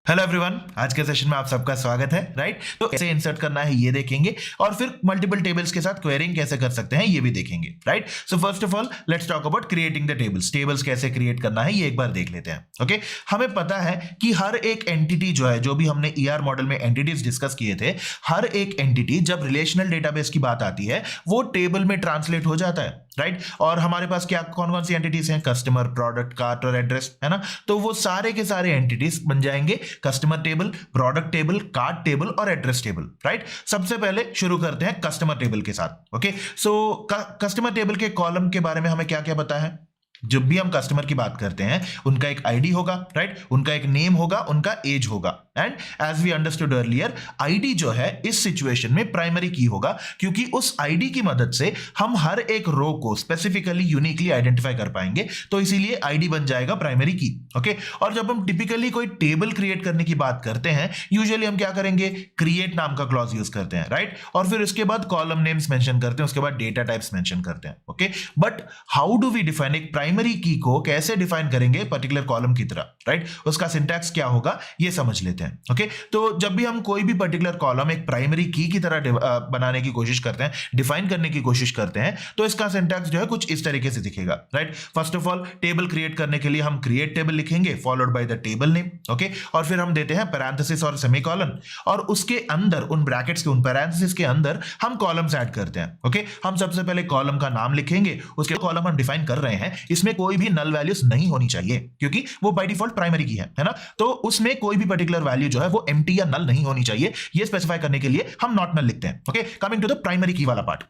Hello everyone, आज के session में आप सबका स्वागत है। राइट, तो कैसे इंसर्ट करना है ये देखेंगे और फिर मल्टीपल टेबल्स के साथ क्वेरिंग कैसे कर सकते हैं ये भी देखेंगे। Right, so first of all let's talk about creating the tables. Tables कैसे क्रिएट करना है ये एक बार देख लेते हैं। ओके, हमें पता है कि हर एक एंटिटी जो है, जो भी हमने ईआर मॉडल में एंटिटीज डिस्कस किए थे, हर एक एंटिटी जब रिलेशनल डेटाबेस की बात आती है वो टेबल में ट्रांसलेट हो जाता है। राइट, और हमारे पास क्या कौन कौन सी एंटिटीज हैं? कस्टमर, प्रोडक्ट, कार्ट और एड्रेस, है ना। तो वो सारे के सारे एंटिटीज बन जाएंगे customer table, product table, cart table और एड्रेस टेबल। राइट, सबसे पहले शुरू करते हैं कस्टमर टेबल के साथ। ओके, सो कस्टमर टेबल के कॉलम के बारे में हमें क्या क्या पता है? जब भी हम कस्टमर की बात करते हैं उनका एक आईडी होगा, राइट, उनका एक नेम होगा, उनका एज होगा, and as we understood earlier ID जो है इस सिचुएशन में प्राइमरी की होगा, क्योंकि उस आईडी की मदद से हम हर एक रो को स्पेसिफिकली यूनिकली आइडेंटिफाई कर पाएंगे, तो इसीलिए आईडी बन जाएगा प्राइमरी की। ओके, और जब हम टिपिकली कोई टेबल क्रिएट करने की बात करते हैं यूजुअली हम क्या करेंगे? क्रिएट नाम का क्लॉज यूज करते हैं, राइट, और फिर उसके बाद कॉलम नेम्स मेंशन करते हैं, उसके बाद डेटा टाइप्स मेंशन करते हैं। Okay, but how do we define एक प्राइमरी की को कैसे डिफाइन करेंगे पर्टिकुलर कॉलम की तरह? राइट, उसका सिंटैक्स क्या होगा ये समझ लेते हैं। ओके, तो जब भी हम कोई भी पर्टिकुलर कॉलम एक प्राइमरी की तरह बनाने की कोशिश करते हैं, डिफाइन करने की कोशिश करते हैं, तो इसका सिंटैक्स जो है कुछ इस तरीके से दिखेगा। Right, first of all table create करने के लिए हम क्रिएट टेबल लिखेंगे followed by the table name. Okay, और फिर हम देते हैं पैरेंथेसिस और सेमीकोलन, और उसके अंदर उन ब्रैकेट्स के, उन पैरेंथेसिस के अंदर हम कॉलम्स ऐड करते हैं। ओके, हम सबसे पहले कॉलम का नाम लिखेंगे, उसके कॉलम हम डिफाइन कर रहे हैं, इसमें कोई भी नल वैल्यूज नहीं होनी चाहिए क्योंकि वो बाय डिफॉल्ट प्राइमरी की है ना। तो उसमें कोई भी पर्टिकुलर वैल्यू जो है वो एम्प्टी या नल नहीं होनी चाहिए, ये स्पेसिफाई करने के लिए हम नॉट नल लिखते हैं। Okay, coming to the primary key वाला पार्ट,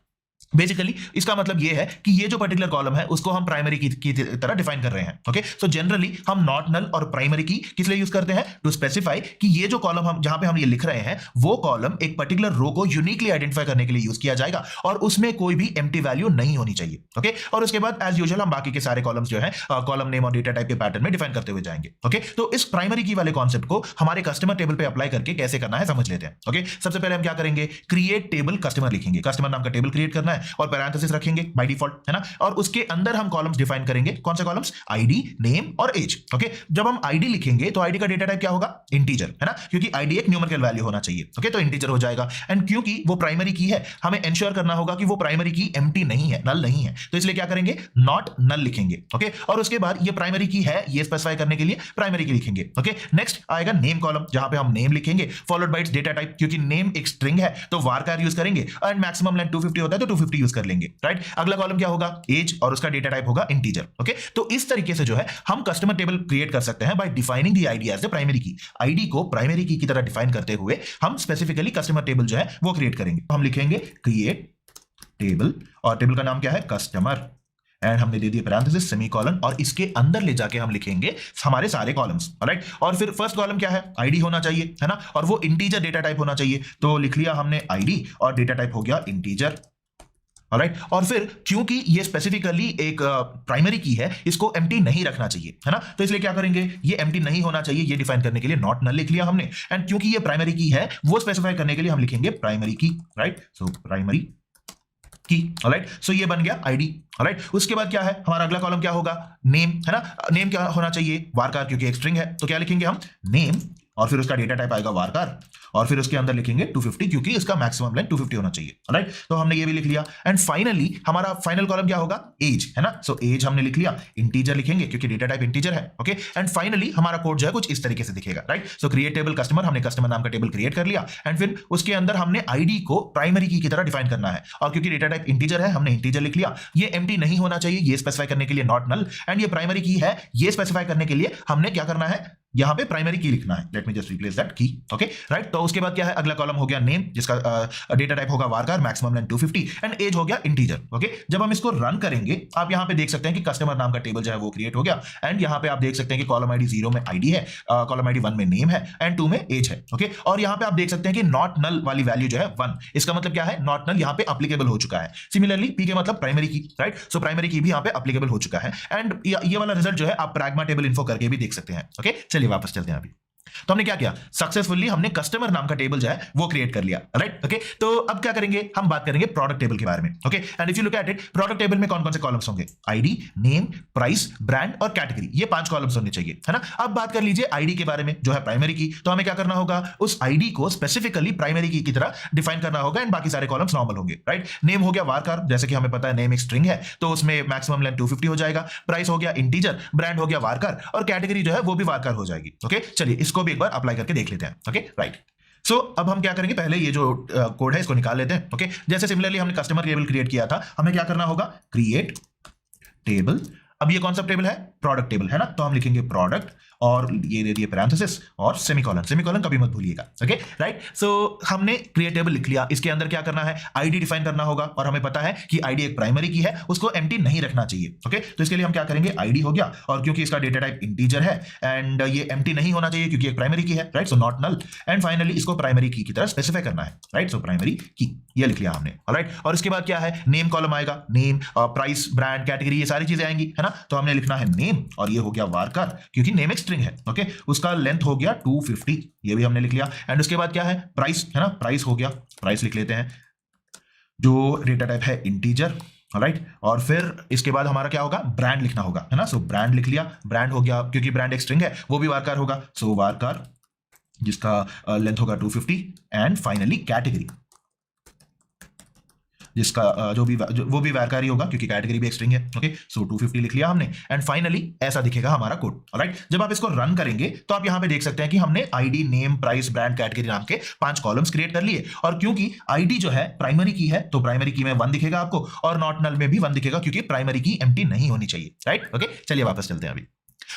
बेसिकली इसका मतलब ये है कि ये जो पर्टिकुलर कॉलम है उसको हम प्राइमरी की तरह डिफाइन कर रहे हैं। ओके, सो जनरली हम नॉट नल और प्राइमरी की किस लिए यूज करते हैं? टू स्पेसिफाई कि ये जो कॉलम हम जहां पे हम ये लिख रहे हैं वो कॉलम एक पर्टिकुलर रो को यूनिकली आइडेंटिफाई करने के लिए यूज किया जाएगा और उसमें कोई भी एम्प्टी वैल्यू नहीं होनी चाहिए। ओके, और उसके बाद एज यूजुअल हम बाकी के सारे कॉलम्स जो है कॉलम नेम और डेटा टाइप के पैटर्न में डिफाइन करते हुए जाएंगे। ओके, तो इस प्राइमरी की वाले कॉन्सेप्ट को हमारे कस्टमर टेबल पे अप्लाई करके कैसे करना है समझ लेते हैं। ओके, सबसे पहले हम क्या करेंगे? क्रिएट टेबल कस्टमर लिखेंगे, कस्टमर नाम का टेबल क्रिएट करना है और पैरेंथेसिस रखेंगे बाय डिफॉल्ट, है ना, और उसके अंदर हम कॉलम्स डिफाइन करेंगे। कौन से कॉलम्स? आईडी, नेम और एज। ओके, जब हम आईडी लिखेंगे तो आईडी का डेटा टाइप क्या होगा? इंटीजर, है ना, क्योंकि आईडी एक न्यूमेरिकल वैल्यू होना चाहिए। ओके, तो इंटीजर हो जाएगा, एंड क्योंकि वो प्राइमरी की है हमें इंश्योर करना होगा कि वो प्राइमरी की एम्प्टी नहीं है, नल नहीं है, तो इसलिए क्या करेंगे? नॉट नल लिखेंगे। ओके, और उसके बाद ये प्राइमरी की है ये स्पेसिफाई करने के लिए प्राइमरी की लिखेंगे। ओके, नेक्स्ट आएगा नेम कॉलम, जहां पे हम नेम लिखेंगे followed by it's data type, क्योंकि नेम एक स्ट्रिंग है तो varchar यूज करेंगे, एंड मैक्सिमम लेंथ 250 होता है तो 250 यूज कर लेंगे। राइट, अगला कॉलम क्या होगा? एज, और उसका डेटा टाइप होगा इंटीजर। ओके, तो इस तरीके से जो है हम कस्टमर टेबल क्रिएट कर सकते हैं by defining the ID as the primary key. ID को प्राइमरी की तरह डिफाइन करते हुए हम स्पेसिफिकली कस्टमर टेबल जो है वो क्रिएट करेंगे। हम लिखेंगे क्रिएट टेबल, और टेबल का नाम क्या है? कस्टमर, एंड हमने दे दिए पैरेंथेसिस, सेमीकोलन, और इसके अंदर ले जाके हम लिखेंगे हमारे सारे कॉलम्स। राइट, और फिर फर्स्ट कॉलम क्या है? आईडी होना चाहिए, है ना, और वो इंटीजर डेटा टाइप होना चाहिए, तो लिख लिया हमने आईडी और डेटा टाइप हो गया इंटीजर। ऑलराइट, और फिर क्योंकि ये स्पेसिफिकली एक प्राइमरी की है इसको एम्प्टी नहीं रखना चाहिए, है ना, तो इसलिए क्या करेंगे? ये एम्प्टी नहीं होना चाहिए ये डिफाइन करने के लिए नॉट नल लिख लिया हमने, एंड क्योंकि ये प्राइमरी की है वो स्पेसिफाई करने के लिए हम लिखेंगे प्राइमरी की। राइट, सो प्राइमरी की। ऑलराइट, सो ये बन गया आईडी। ऑलराइट, उसके बाद क्या है? हमारा अगला कॉलम क्या होगा? नेम, है ना, नेम क्या होना चाहिए? varchar, क्योंकि एक स्ट्रिंग है तो क्या लिखेंगे हम? नेम, और फिर उसका डेटा टाइप आएगा varchar, और फिर उसके अंदर लिखेंगे 250 क्योंकि इसका मैक्सिमम लेंथ 250 होना चाहिए। राइट, तो हमने ये भी लिख लिया, एंड फाइनली हमारा फाइनल कॉलम क्या होगा? एज, है ना, सो एज हमने लिख लिया, इंटीजर लिखेंगे क्योंकि डेटा टाइप इंटीजर है। ओके, एंड फाइनली हमारा कोड जो है कुछ इस तरीके से दिखेगा। राइट, सो क्रिएट टेबल कस्टमर, हमने कस्टमर नाम का टेबल क्रिएट कर लिया, एंड फिर उसके अंदर हमने आईडी को प्राइमरी की तरह डिफाइन करना है, और क्योंकि डेटा टाइप इंटीजर है हमने इंटीजर लिख लिया। ये एम्प्टी नहीं होना चाहिए ये स्पेसिफाई करने के लिए नॉट नल, एंड ये प्राइमरी की है ये स्पेसिफाई करने के लिए हमने क्या करना है? यहां पे प्राइमरी की लिखना है। Let me just replace that की। ओके, राइट, तो उसके बाद क्या है? अगला कॉलम हो गया नेम, जिसका डेटा टाइप होगा varchar, maximum length 250, and age हो गया इंटीजर। ओके, जब हम इसको रन करेंगे आप यहां पे देख सकते हैं कि कस्टमर नाम का टेबल जो है वो क्रिएट हो गया, एंड यहां पे आप देख सकते हैं कि कॉलम आईडी 0 में आईडी है, कॉलम आईडी 1 में नेम है, एंड 2 में एज है। ओके, और यहां पे आप देख सकते हैं कि नॉट नल वाली वैल्यू जो है 1, इसका मतलब क्या है? नॉट नल यहां पे एप्लीकेबल हो चुका है। सिमिलरली पी के मतलब प्राइमरी की। राइट, सो प्राइमरी की भी यहां पे एप्लीकेबल हो चुका है, एंड ये वाला रिजल्ट जो है आप pragma टेबल इन्फो करके भी देख सकते हैं। ओके, चलिए वापस चलते हैं अभी। तो हमने क्या किया, सक्सेसफुली हमने कस्टमर नाम का टेबल जो है वो क्रिएट कर लिया, राइट। ओके, तो अब क्या करेंगे, हम बात करेंगे प्रोडक्ट टेबल के बारे में। Okay, and if you look at it, product table में कौन कौन से कॉलम्स होंगे, आईडी, नेम, प्राइस, ब्रांड और कैटेगरी, ये 5 कॉलम्स होने चाहिए, है ना। अब बात कर लीजिए आईडी के बारे में, जो है प्राइमरी की। तो हमें क्या करना होगा, उस आईडी को स्पेसिफिकली प्राइमरी की तरह डिफाइन करना होगा, एंड बाकी सारे कॉलम्स नॉर्मल होंगे, राइट। नेम हो गया वारकार, जैसे कि हमें पता है नेम एक स्ट्रिंग है, तो उसमें मैक्सिमम लेंथ 250 हो जाएगा। प्राइस हो गया इंटीजर, ब्रांड हो गया वारकार, और कैटेगरी जो है वो भी वारकार हो जाएगी। ओके, चलिए इसको भी एक बार अप्लाई करके देख लेते हैं। Okay, right. सो अब हम क्या करेंगे, पहले ये जो कोड है इसको निकाल लेते हैं। ओके, जैसे सिमिलरली हमने कस्टमर टेबल क्रिएट किया था, हमें क्या करना होगा, क्रिएट टेबल। अब ये कौन सा टेबल है, प्रोडक्ट टेबल, है ना। तो हम लिखेंगे प्रोडक्ट और ये दे दिए पैरेंथेसिस और सेमीकोलन, सेमीकोलन कभी मत भूलिएगा। Okay, right. सो हमने क्रिएट टेबल लिख लिया, इसके अंदर क्या करना है, आईडी डिफाइन करना होगा, और हमें पता है कि आईडी एक प्राइमरी की है, उसको एम्प्टी नहीं रखना चाहिए। ओके, तो इसके लिए हम क्या करेंगे, आईडी हो गया, और क्योंकि इसका डेटा टाइप इंटीजर है एंड ये एम्प्टी नहीं होना चाहिए क्योंकि एक प्राइमरी की है, right, so not null. And finally इसको प्राइमरी की तरह स्पेसिफाई करना है, राइट, सो प्राइमरी की ये लिख लिया हमने, राइट। और इसके बाद क्या है, नेम कॉलम आएगा, नेम, प्राइस, ब्रांड, कैटेगरी, ये सारी चीजें आएंगी, है ना। तो हमने लिखना है नेम, और ये हो गया वारकार क्योंकि नेम एक स्ट्रिंग है। ओके, उसका लेंथ हो गया 250, ये भी हमने लिख लिया। एंड उसके बाद क्या है, प्राइस, है ना, प्राइस हो गया, प्राइस लिख लेते हैं, जो डेटा टाइप है इंटीजर, राइट। और फिर इसके बाद हमारा क्या होगा, ब्रांड लिखना होगा, है ना। सो ब्रांड लिख लिया, ब्रांड हो गया क्योंकि ब्रांड एक स्ट्रिंग है, वो भी वारकार होगा, सो वारकार जिसका लेंथ होगा 250। एंड फाइनली कैटेगरी, जिसका वो भी वारकार ही होगा क्योंकि कैटेगरी भी एक स्ट्रिंग है। ओके, सो 250 लिख लिया हमने, एंड फाइनली ऐसा दिखेगा हमारा कोड, राइट। जब आप इसको रन करेंगे तो आप यहां पे देख सकते हैं कि हमने ID, name, price, brand, category नाम के 5 कॉलम्स क्रिएट कर लिए। और क्योंकि आईडी जो है प्राइमरी की है, तो प्राइमरी की में 1 दिखेगा आपको, और नॉट नल में भी 1 दिखेगा क्योंकि प्राइमरी की एम्प्टी नहीं होनी चाहिए, राइट। ओके, चलिए वापस चलते हैं अभी।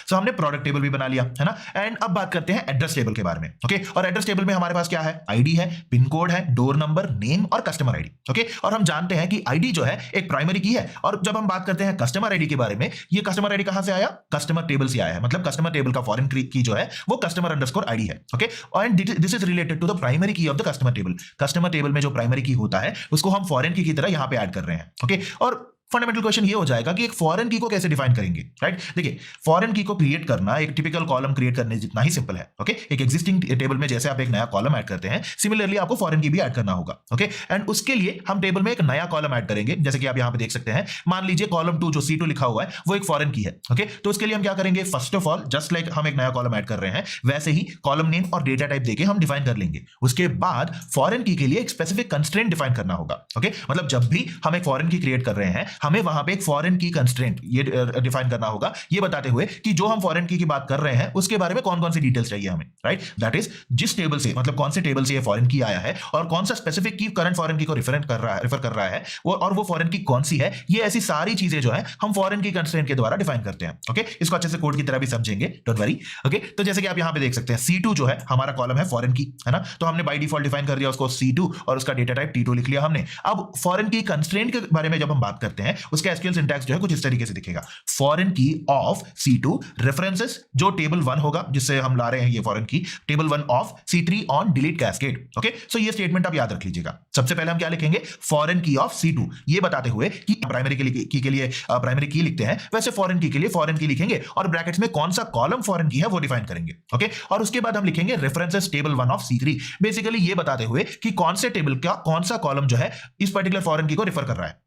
सो हमने प्रोडक्ट टेबल भी बना लिया, है ना। एंड अब बात करते हैं एड्रेस टेबल के बारे में। ओके, और एड्रेस टेबल में हमारे पास क्या है, आईडी है, पिन कोड है, डोर नंबर, नेम और कस्टमर आईडी। ओके, और हम जानते हैं कि आईडी जो है एक प्राइमरी की है, और जब हम बात करते हैं कस्टमर आईडी के बारे में, ये कस्टमर आईडी कहां से आया, कस्टमर टेबल से आया है, मतलब कस्टमर टेबल का फॉरेन की जो है वो कस्टमर अंडरस्कोर आईडी है। Okay, and this is related to the primary key of the customer table. Customer table में जो प्राइमरी की होता है उसको हम फॉरेन की तरह यहां पे ऐड कर रहे हैं। ओके, और फंडामेंटल क्वेश्चन ये हो जाएगा कि एक फॉरेन की को कैसे डिफाइन करेंगे, राइट। देखिए, फॉरेन की को क्रिएट करना एक टिपिकल कॉलम क्रिएट करने जितना ही सिंपल है। ओके, एक एग्जिस्टिंग टेबल में जैसे आप एक नया कॉलम ऐड करते हैं, सिमिलरली आपको फॉरेन की भी ऐड करना होगा। ओके, एंड उसके लिए हम टेबल में एक नया कॉलम ऐड करेंगे, जैसे कि आप यहां पे देख सकते हैं। मान लीजिए कॉलम 2 जो C2 लिखा हुआ है वो एक फॉरेन की है। ओके, तो उसके लिए हम क्या करेंगे, first of all just like हम एक नया कॉलम ऐड कर रहे हैं, वैसे ही कॉलम नेम और डेटा टाइप देके हम डिफाइन कर लेंगे। उसके बाद फॉरेन की के लिए एक स्पेसिफिक कंस्ट्रेंट डिफाइन करना होगा। ओके, मतलब जब भी हम एक फॉरेन की क्रिएट कर रहे हैं, हमें वहां पे एक फॉरेन की कंस्ट्रेंट ये डिफाइन करना होगा, ये बताते हुए कि जो हम फॉरेन की बात कर रहे हैं उसके बारे में कौन कौन सी डिटेल्स चाहिए हमें, राइट। दैट इज जिस टेबल से, मतलब कौन से टेबल से ये फॉरेन की आया है और कौन सा स्पेसिफिक की करंट फॉरेन की को रेफर कर रहा है वो, और वो फॉरेन की कौन सी है, ये ऐसी सारी चीजें जो है हम फॉरेन की कंस्ट्रेंट के द्वारा डिफाइन करते हैं। ओके, इसको अच्छे से कोड की तरह भी समझेंगे, डोंट वरी। ओके, तो जैसे कि आप यहां पे देख सकते हैं C2 जो है हमारा कॉलम है फॉरेन की, है ना। तो हमने बाय डिफॉल्ट डिफाइन कर दिया उसको C2 और उसका डेटा टाइप T2 लिख लिया हमने। अब फॉरेन की कंस्ट्रेंट के बारे में जब हम बात करते हैं, उसका एसक्यूएल सिंटैक्स जो है कुछ इस तरीके से दिखेगा, फॉरेन की ऑफ C2 रेफरेंसेस जो टेबल 1 होगा जिससे हम ला रहे हैं ये foreign key, table 1 of C3 on delete cascade. Okay, so ये स्टेटमेंट आप याद रख लीजिएगा। सबसे पहले हम क्या लिखेंगे, फॉरेन की ऑफ C2, ये बताते हुए कि प्राइमरी की के लिए प्राइमरी की लिखते हैं, वैसे फॉरेन की के लिए फॉरेन की लिखेंगे और ब्रैकेट्स में कौन सा कॉलम फॉरेन की है वो डिफाइन करेंगे। ओके, और उसके बाद हम लिखेंगे references table 1 of C3, basically ये बताते हुए कि कौन से टेबल का कौन सा कॉलम जो है इस पर्टिकुलर फॉरेन की को रेफर कर रहा है,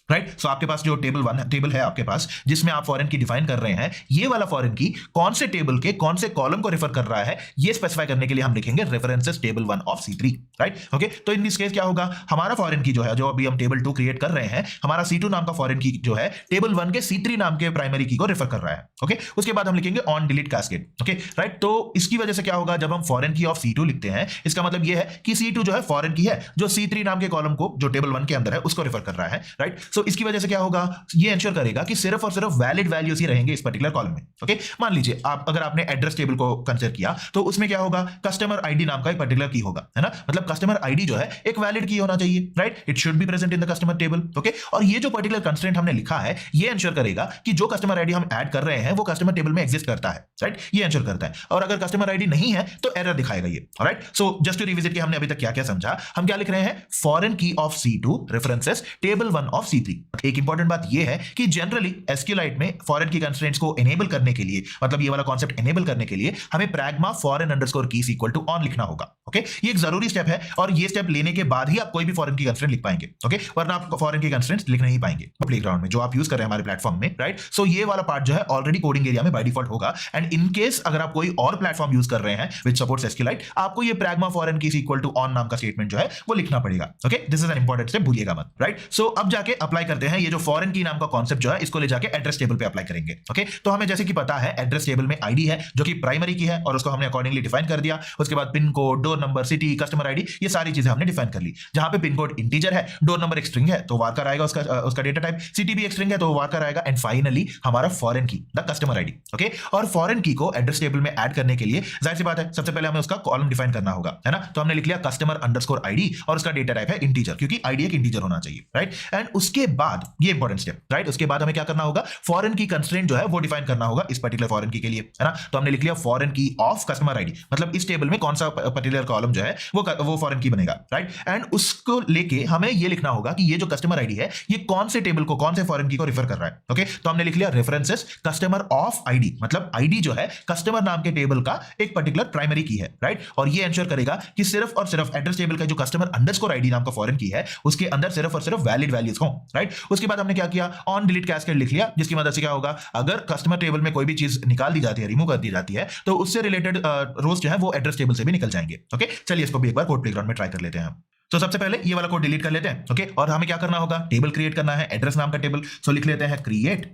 राइट। सो आपके पास जो टेबल है आपके पास जिसमें आप फॉरेन की डिफाइन कर रहे हैं, ये वाला फॉरेन की कौन से टेबल के कौन से कॉलम को रेफर कर रहा है, ये स्पेसिफाई करने के लिए हम लिखेंगे references table 1 of C3, right. Okay, तो इन दिस केस क्या होगा, हमारा फॉरेन की जो है, जो अभी हम टेबल 2 क्रिएट कर रहे हैं, हमारा C2 नाम का फॉरेन की जो है टेबल 1 के C3 नाम के प्राइमरी की को रेफर कर रहा है। ओके, उसके बाद हम लिखेंगे on delete cascade. Okay, right. तो इसकी वजह से क्या होगा, जब हम फॉरेन की ऑफ C2 लिखते हैं, इसका मतलब ये है कि C2 जो है फॉरेन की है जो C3 नाम के कॉलम को जो टेबल 1 के अंदर है उसको रेफर कर रहा है, राइट। सो इसकी वजह से क्या होगा, ये इंश्योर करेगा कि सिर्फ और सिर्फ वैलिड वैल्यूज ही रहेंगे इस पर्टिकुलर कॉलम में। ओके, मान लीजिए अगर आपने एड्रेस टेबल को कंसीडर किया तो उसमें क्या होगा, कस्टमर आईडी नाम का एक पर्टिकुलर की होगा, है ना। मतलब कस्टमर आईडी जो है एक वैलिड की होना चाहिए, right. It should be present in the customer table. Okay, और ये जो पर्टिकुलर कंस्ट्रेंट हमने लिखा है ये इंश्योर करेगा कि जो कस्टमर आईडी हम ऐड कर रहे हैं वो कस्टमर टेबल में एग्जिस्ट करता है, राइट। ये इंश्योर करता है, और अगर कस्टमर आईडी नहीं है तो एरर दिखाएगा ये, राइट। सो जस्ट टू रिविजिट कि हमने अभी तक क्या क्या समझा, हम क्या लिख रहे हैं, फॉरेन की of C2 references table 1 of C3। थी। एक इंपॉर्टेंट बात यह है कि जनरली एसक्यूएलाइट में फॉरेन की कंस्ट्रेंट्स को एनेबल करने के लिए, मतलब ये वाला कॉन्सेप्ट एनेबल करने के लिए हमें pragma foreign underscore keys equal to on लिखना होगा। ओके, ये एक जरूरी स्टेप है और ये स्टेप लेने के बाद ही आप कोई भी फॉरेन की कंस्ट्रेंट लिख पाएंगे। ओके, वरना आप फॉरेन की कंस्ट्रेंट्स लिख नहीं पाएंगे प्लेग्राउंड में जो आप यूज कर रहे हैं हमारे प्लेटफॉर्म में, राइट। सो ये वाला पार्ट जो है ऑलरेडी कोडिंग एरिया में बाय डिफॉल्ट होगा, एंड इन केस अगर आप कोई और प्लेटफॉर्म यूज कर रहे हैं विच सपोर्ट्स एसक्यूएलाइट, आपको ये pragma foreign keys equal to on नाम का स्टेटमेंट जो है वो लिखना पड़ेगा। Okay, this is an important step, भूलिएगा मत, राइट। सो अब जाके अप्लाई करते हैं ये जो फॉरेन की नाम का कॉन्सेप्ट जो है, इसको ले जाके एड्रेस टेबल पे अप्लाई करेंगे। ओके, तो हमें जैसे कि पता है एड्रेस टेबल में आईडी है जो कि प्राइमरी की है और उसको हमने अकॉर्डिंगली डिफाइन कर दिया। उसके बाद pin code, door number, city, customer ID, ये सारी चीजें हमने डिफाइन कर ली। जहां पे पिन कोड इंटीजर है, डोर नंबर एक स्ट्रिंग है तो वारकर आएगा उसका डेटा टाइप, सिटी भी एक स्ट्रिंग है तो वारकर आएगा, एंड फाइनली हमारा फॉरेन की द कस्टमर आईडी। ओके, और फॉरेन की को एड्रेस टेबल में ऐड करने के लिए जाहिर सी बात है सबसे पहले हमें उसका कॉलम डिफाइन करना होगा, है ना। तो हमने लिख लिया कस्टमर अंडरस्कोर आईडी और उसका डेटा टाइप है इंटीजर, क्योंकि आईडी एक इंटीजर होना चाहिए, राइट। एंड उसके बाद ये इंपॉर्टेंट स्टेप, राइट, उसके बाद हमें क्या करना होगा, फॉरेन की कंस्ट्रेंट जो है वो डिफाइन करना होगा इस पर्टिकुलर फॉरेन की के लिए, है ना। तो हमने लिख लिया फॉरेन की ऑफ कस्टमर आईडी, मतलब इस टेबल में कौन सा पर्टिकुलर कॉलम जो है वो फॉरेन की बनेगा, राइट। एंड उसको लेके हमें ये लिखना होगा कि ये जो कस्टमर आईडी है ये कौन से टेबल को, कौन से फॉरेन की को रिफर कर रहा है। ओके, तो हमने लिख लिया रेफरेंसेस कस्टमर ऑफ आईडी, मतलब आईडी जो है कस्टमर नाम के टेबल का एक पर्टिकुलर प्राइमरी की है, राइट। और ये एंश्योर करेगा कि सिर्फ और सिर्फ एड्रेस टेबल का जो कस्टमर अंडरस्कोर आईडी नाम का फॉरेन की है उसके अंदर सिर्फ और सिर्फ वैलिड वैल्यूज हो, राइट। उसके बाद हमने क्या किया, ऑन डिलीट कैस्केड लिख लिया, जिसकी मदद से क्या होगा, अगर कस्टमर टेबल में कोई भी चीज निकाल दी जाती है, रिमूव कर दी जाती है, तो उससे रिलेटेड रोज जो है वो एड्रेस टेबल से भी निकल जाएंगे। ओके, चलिए इसको भी एक बार कोड प्लेग्राउंड में ट्राई कर लेते हैं। तो सबसे पहले ये वाला कोड डिलीट कर लेते हैं। ओके, और हमें क्या करना होगा, टेबल क्रिएट करना है, एड्रेस नाम का टेबल। सो लिख लेते हैं क्रिएट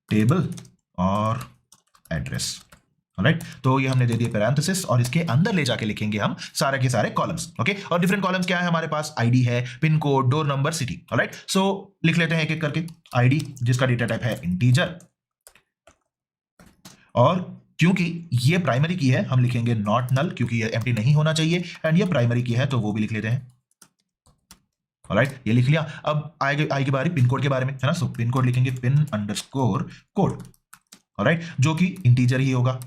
टेबल और एड्रेस, राइट। तो ये हमने दे दिए पैरेंथेसिस और इसके अंदर ले जाके लिखेंगे हम सारे के सारे कॉलम्स। ओके, और डिफरेंट कॉलम्स क्या है हमारे पास, आईडी है, pin code, door number, city, right. So लिख लेते हैं एक एक करके। आईडी जिसका डेटा टाइप है इंटीजर, और क्योंकि ये प्राइमरी की है हम लिखेंगे नॉट नल, क्योंकि ये एम्प्टी नहीं होना चाहिए, एंड ये प्राइमरी की है तो वो भी लिख लेते हैं, ऑलराइट। ये लिख लिया। अब आएगी बारी पिन कोड के बारे में, है ना। सो पिन कोड लिखेंगे पिन अंडरस्कोर कोड, ऑलराइट, जो कि इंटीजर ही होगा,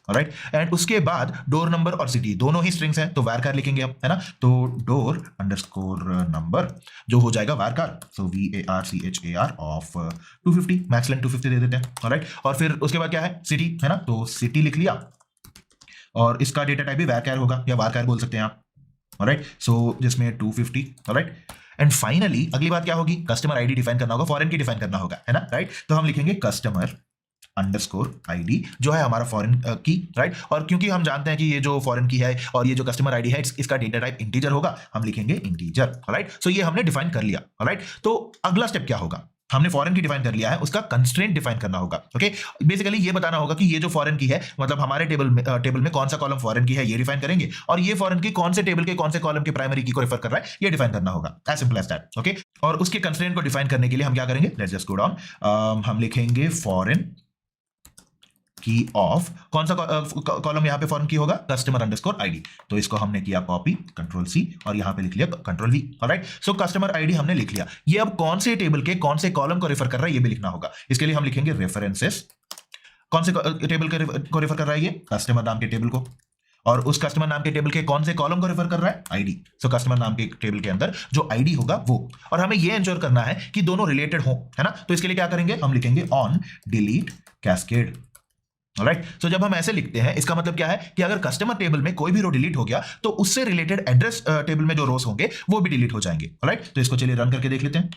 ऑलराइट। एंड उसके बाद डोर नंबर और सिटी दोनों ही स्ट्रिंग्स हैं तो वारकार लिखेंगे हम, है ना। तो डोर अंडरस्कोर नंबर जो हो जाएगा worker, so VARCHAR of 250, max length 250 दे देते हैं, ऑलराइट। और फिर उसके बाद क्या है, सिटी, है ना। तो सिटी लिख लिया और इसका डेटा टाइप भी वारकार होगा या वारकार बोल सकते हैं आप, ऑलराइट। सो जिसमें 250, ऑलराइट। एंड फाइनली अगली बात क्या होगी, कस्टमर आईडी डिफाइन करना होगा, फॉरेन की डिफाइन करना होगा, है ना, राइट। तो हम लिखेंगे कस्टमर अंडरस्कोर आईडी जो है हमारा फॉरेन की, राइट। और क्योंकि हम जानते हैं कि ये जो फॉरेन की है और ये जो कस्टमर आईडी है इसका डेटा टाइप इंटीजर होगा, हम लिखेंगे इंटीजर, राइट। सो ये हमने डिफाइन कर लिया, राइट। तो अगला स्टेप क्या होगा, हमने फॉरेन की डिफाइन कर लिया है, उसका कंस्ट्रेंट डिफाइन करना होगा। ओके, बेसिकली ये बताना होगा कि ये जो फॉरेन की है, मतलब हमारे टेबल में कौन सा कॉलम फॉरेन की है ये डिफाइन करेंगे, और ये फॉरेन की कौन से टेबल के कौन से कॉलम के प्राइमरी की को रेफर कर रहा है ये डिफाइन करना होगा, as simple as that. Okay, और उसके कंस्ट्रेंट को डिफाइन करने के लिए हम क्या करेंगे, लेट्स जस्ट गो डाउन, हम लिखेंगे फॉरेन की ऑफ, कौन सा कॉलम यहाँ पे फॉरेन की होगा, कस्टमर अंडरस्कोर आईडी। तो इसको हमने किया कॉपी, कंट्रोल C, और यहाँ पे लिख लिया control V, alright. So customer ID हमने लिख लिया, ये अब कौन से टेबल के कौन से कॉलम को रेफर कर रहा है ये भी लिखना होगा। इसके लिए हम लिखेंगे रेफरेंसेस, कौन से टेबल को रेफर कर रहा है ये, कस्टमर नाम के टेबल को, और उस कस्टमर नाम के टेबल के कौन से कॉलम को रेफर कर रहा है, आईडी। सो कस्टमर नाम के टेबल के अंदर जो आईडी होगा वो, और हमें ये एंश्योर करना है कि दोनों रिलेटेड हो, है ना। तो इसके लिए क्या करेंगे, हम लिखेंगे ऑन डिलीट कैस्केड, राइट। सो जब हम ऐसे लिखते हैं इसका मतलब क्या है कि अगर कस्टमर टेबल में कोई भी रो डिलीट हो गया तो उससे रिलेटेड एड्रेस टेबल में जो रोज होंगे वो भी डिलीट हो जाएंगे, राइट। तो इसको चलिए रन करके देख लेते हैं,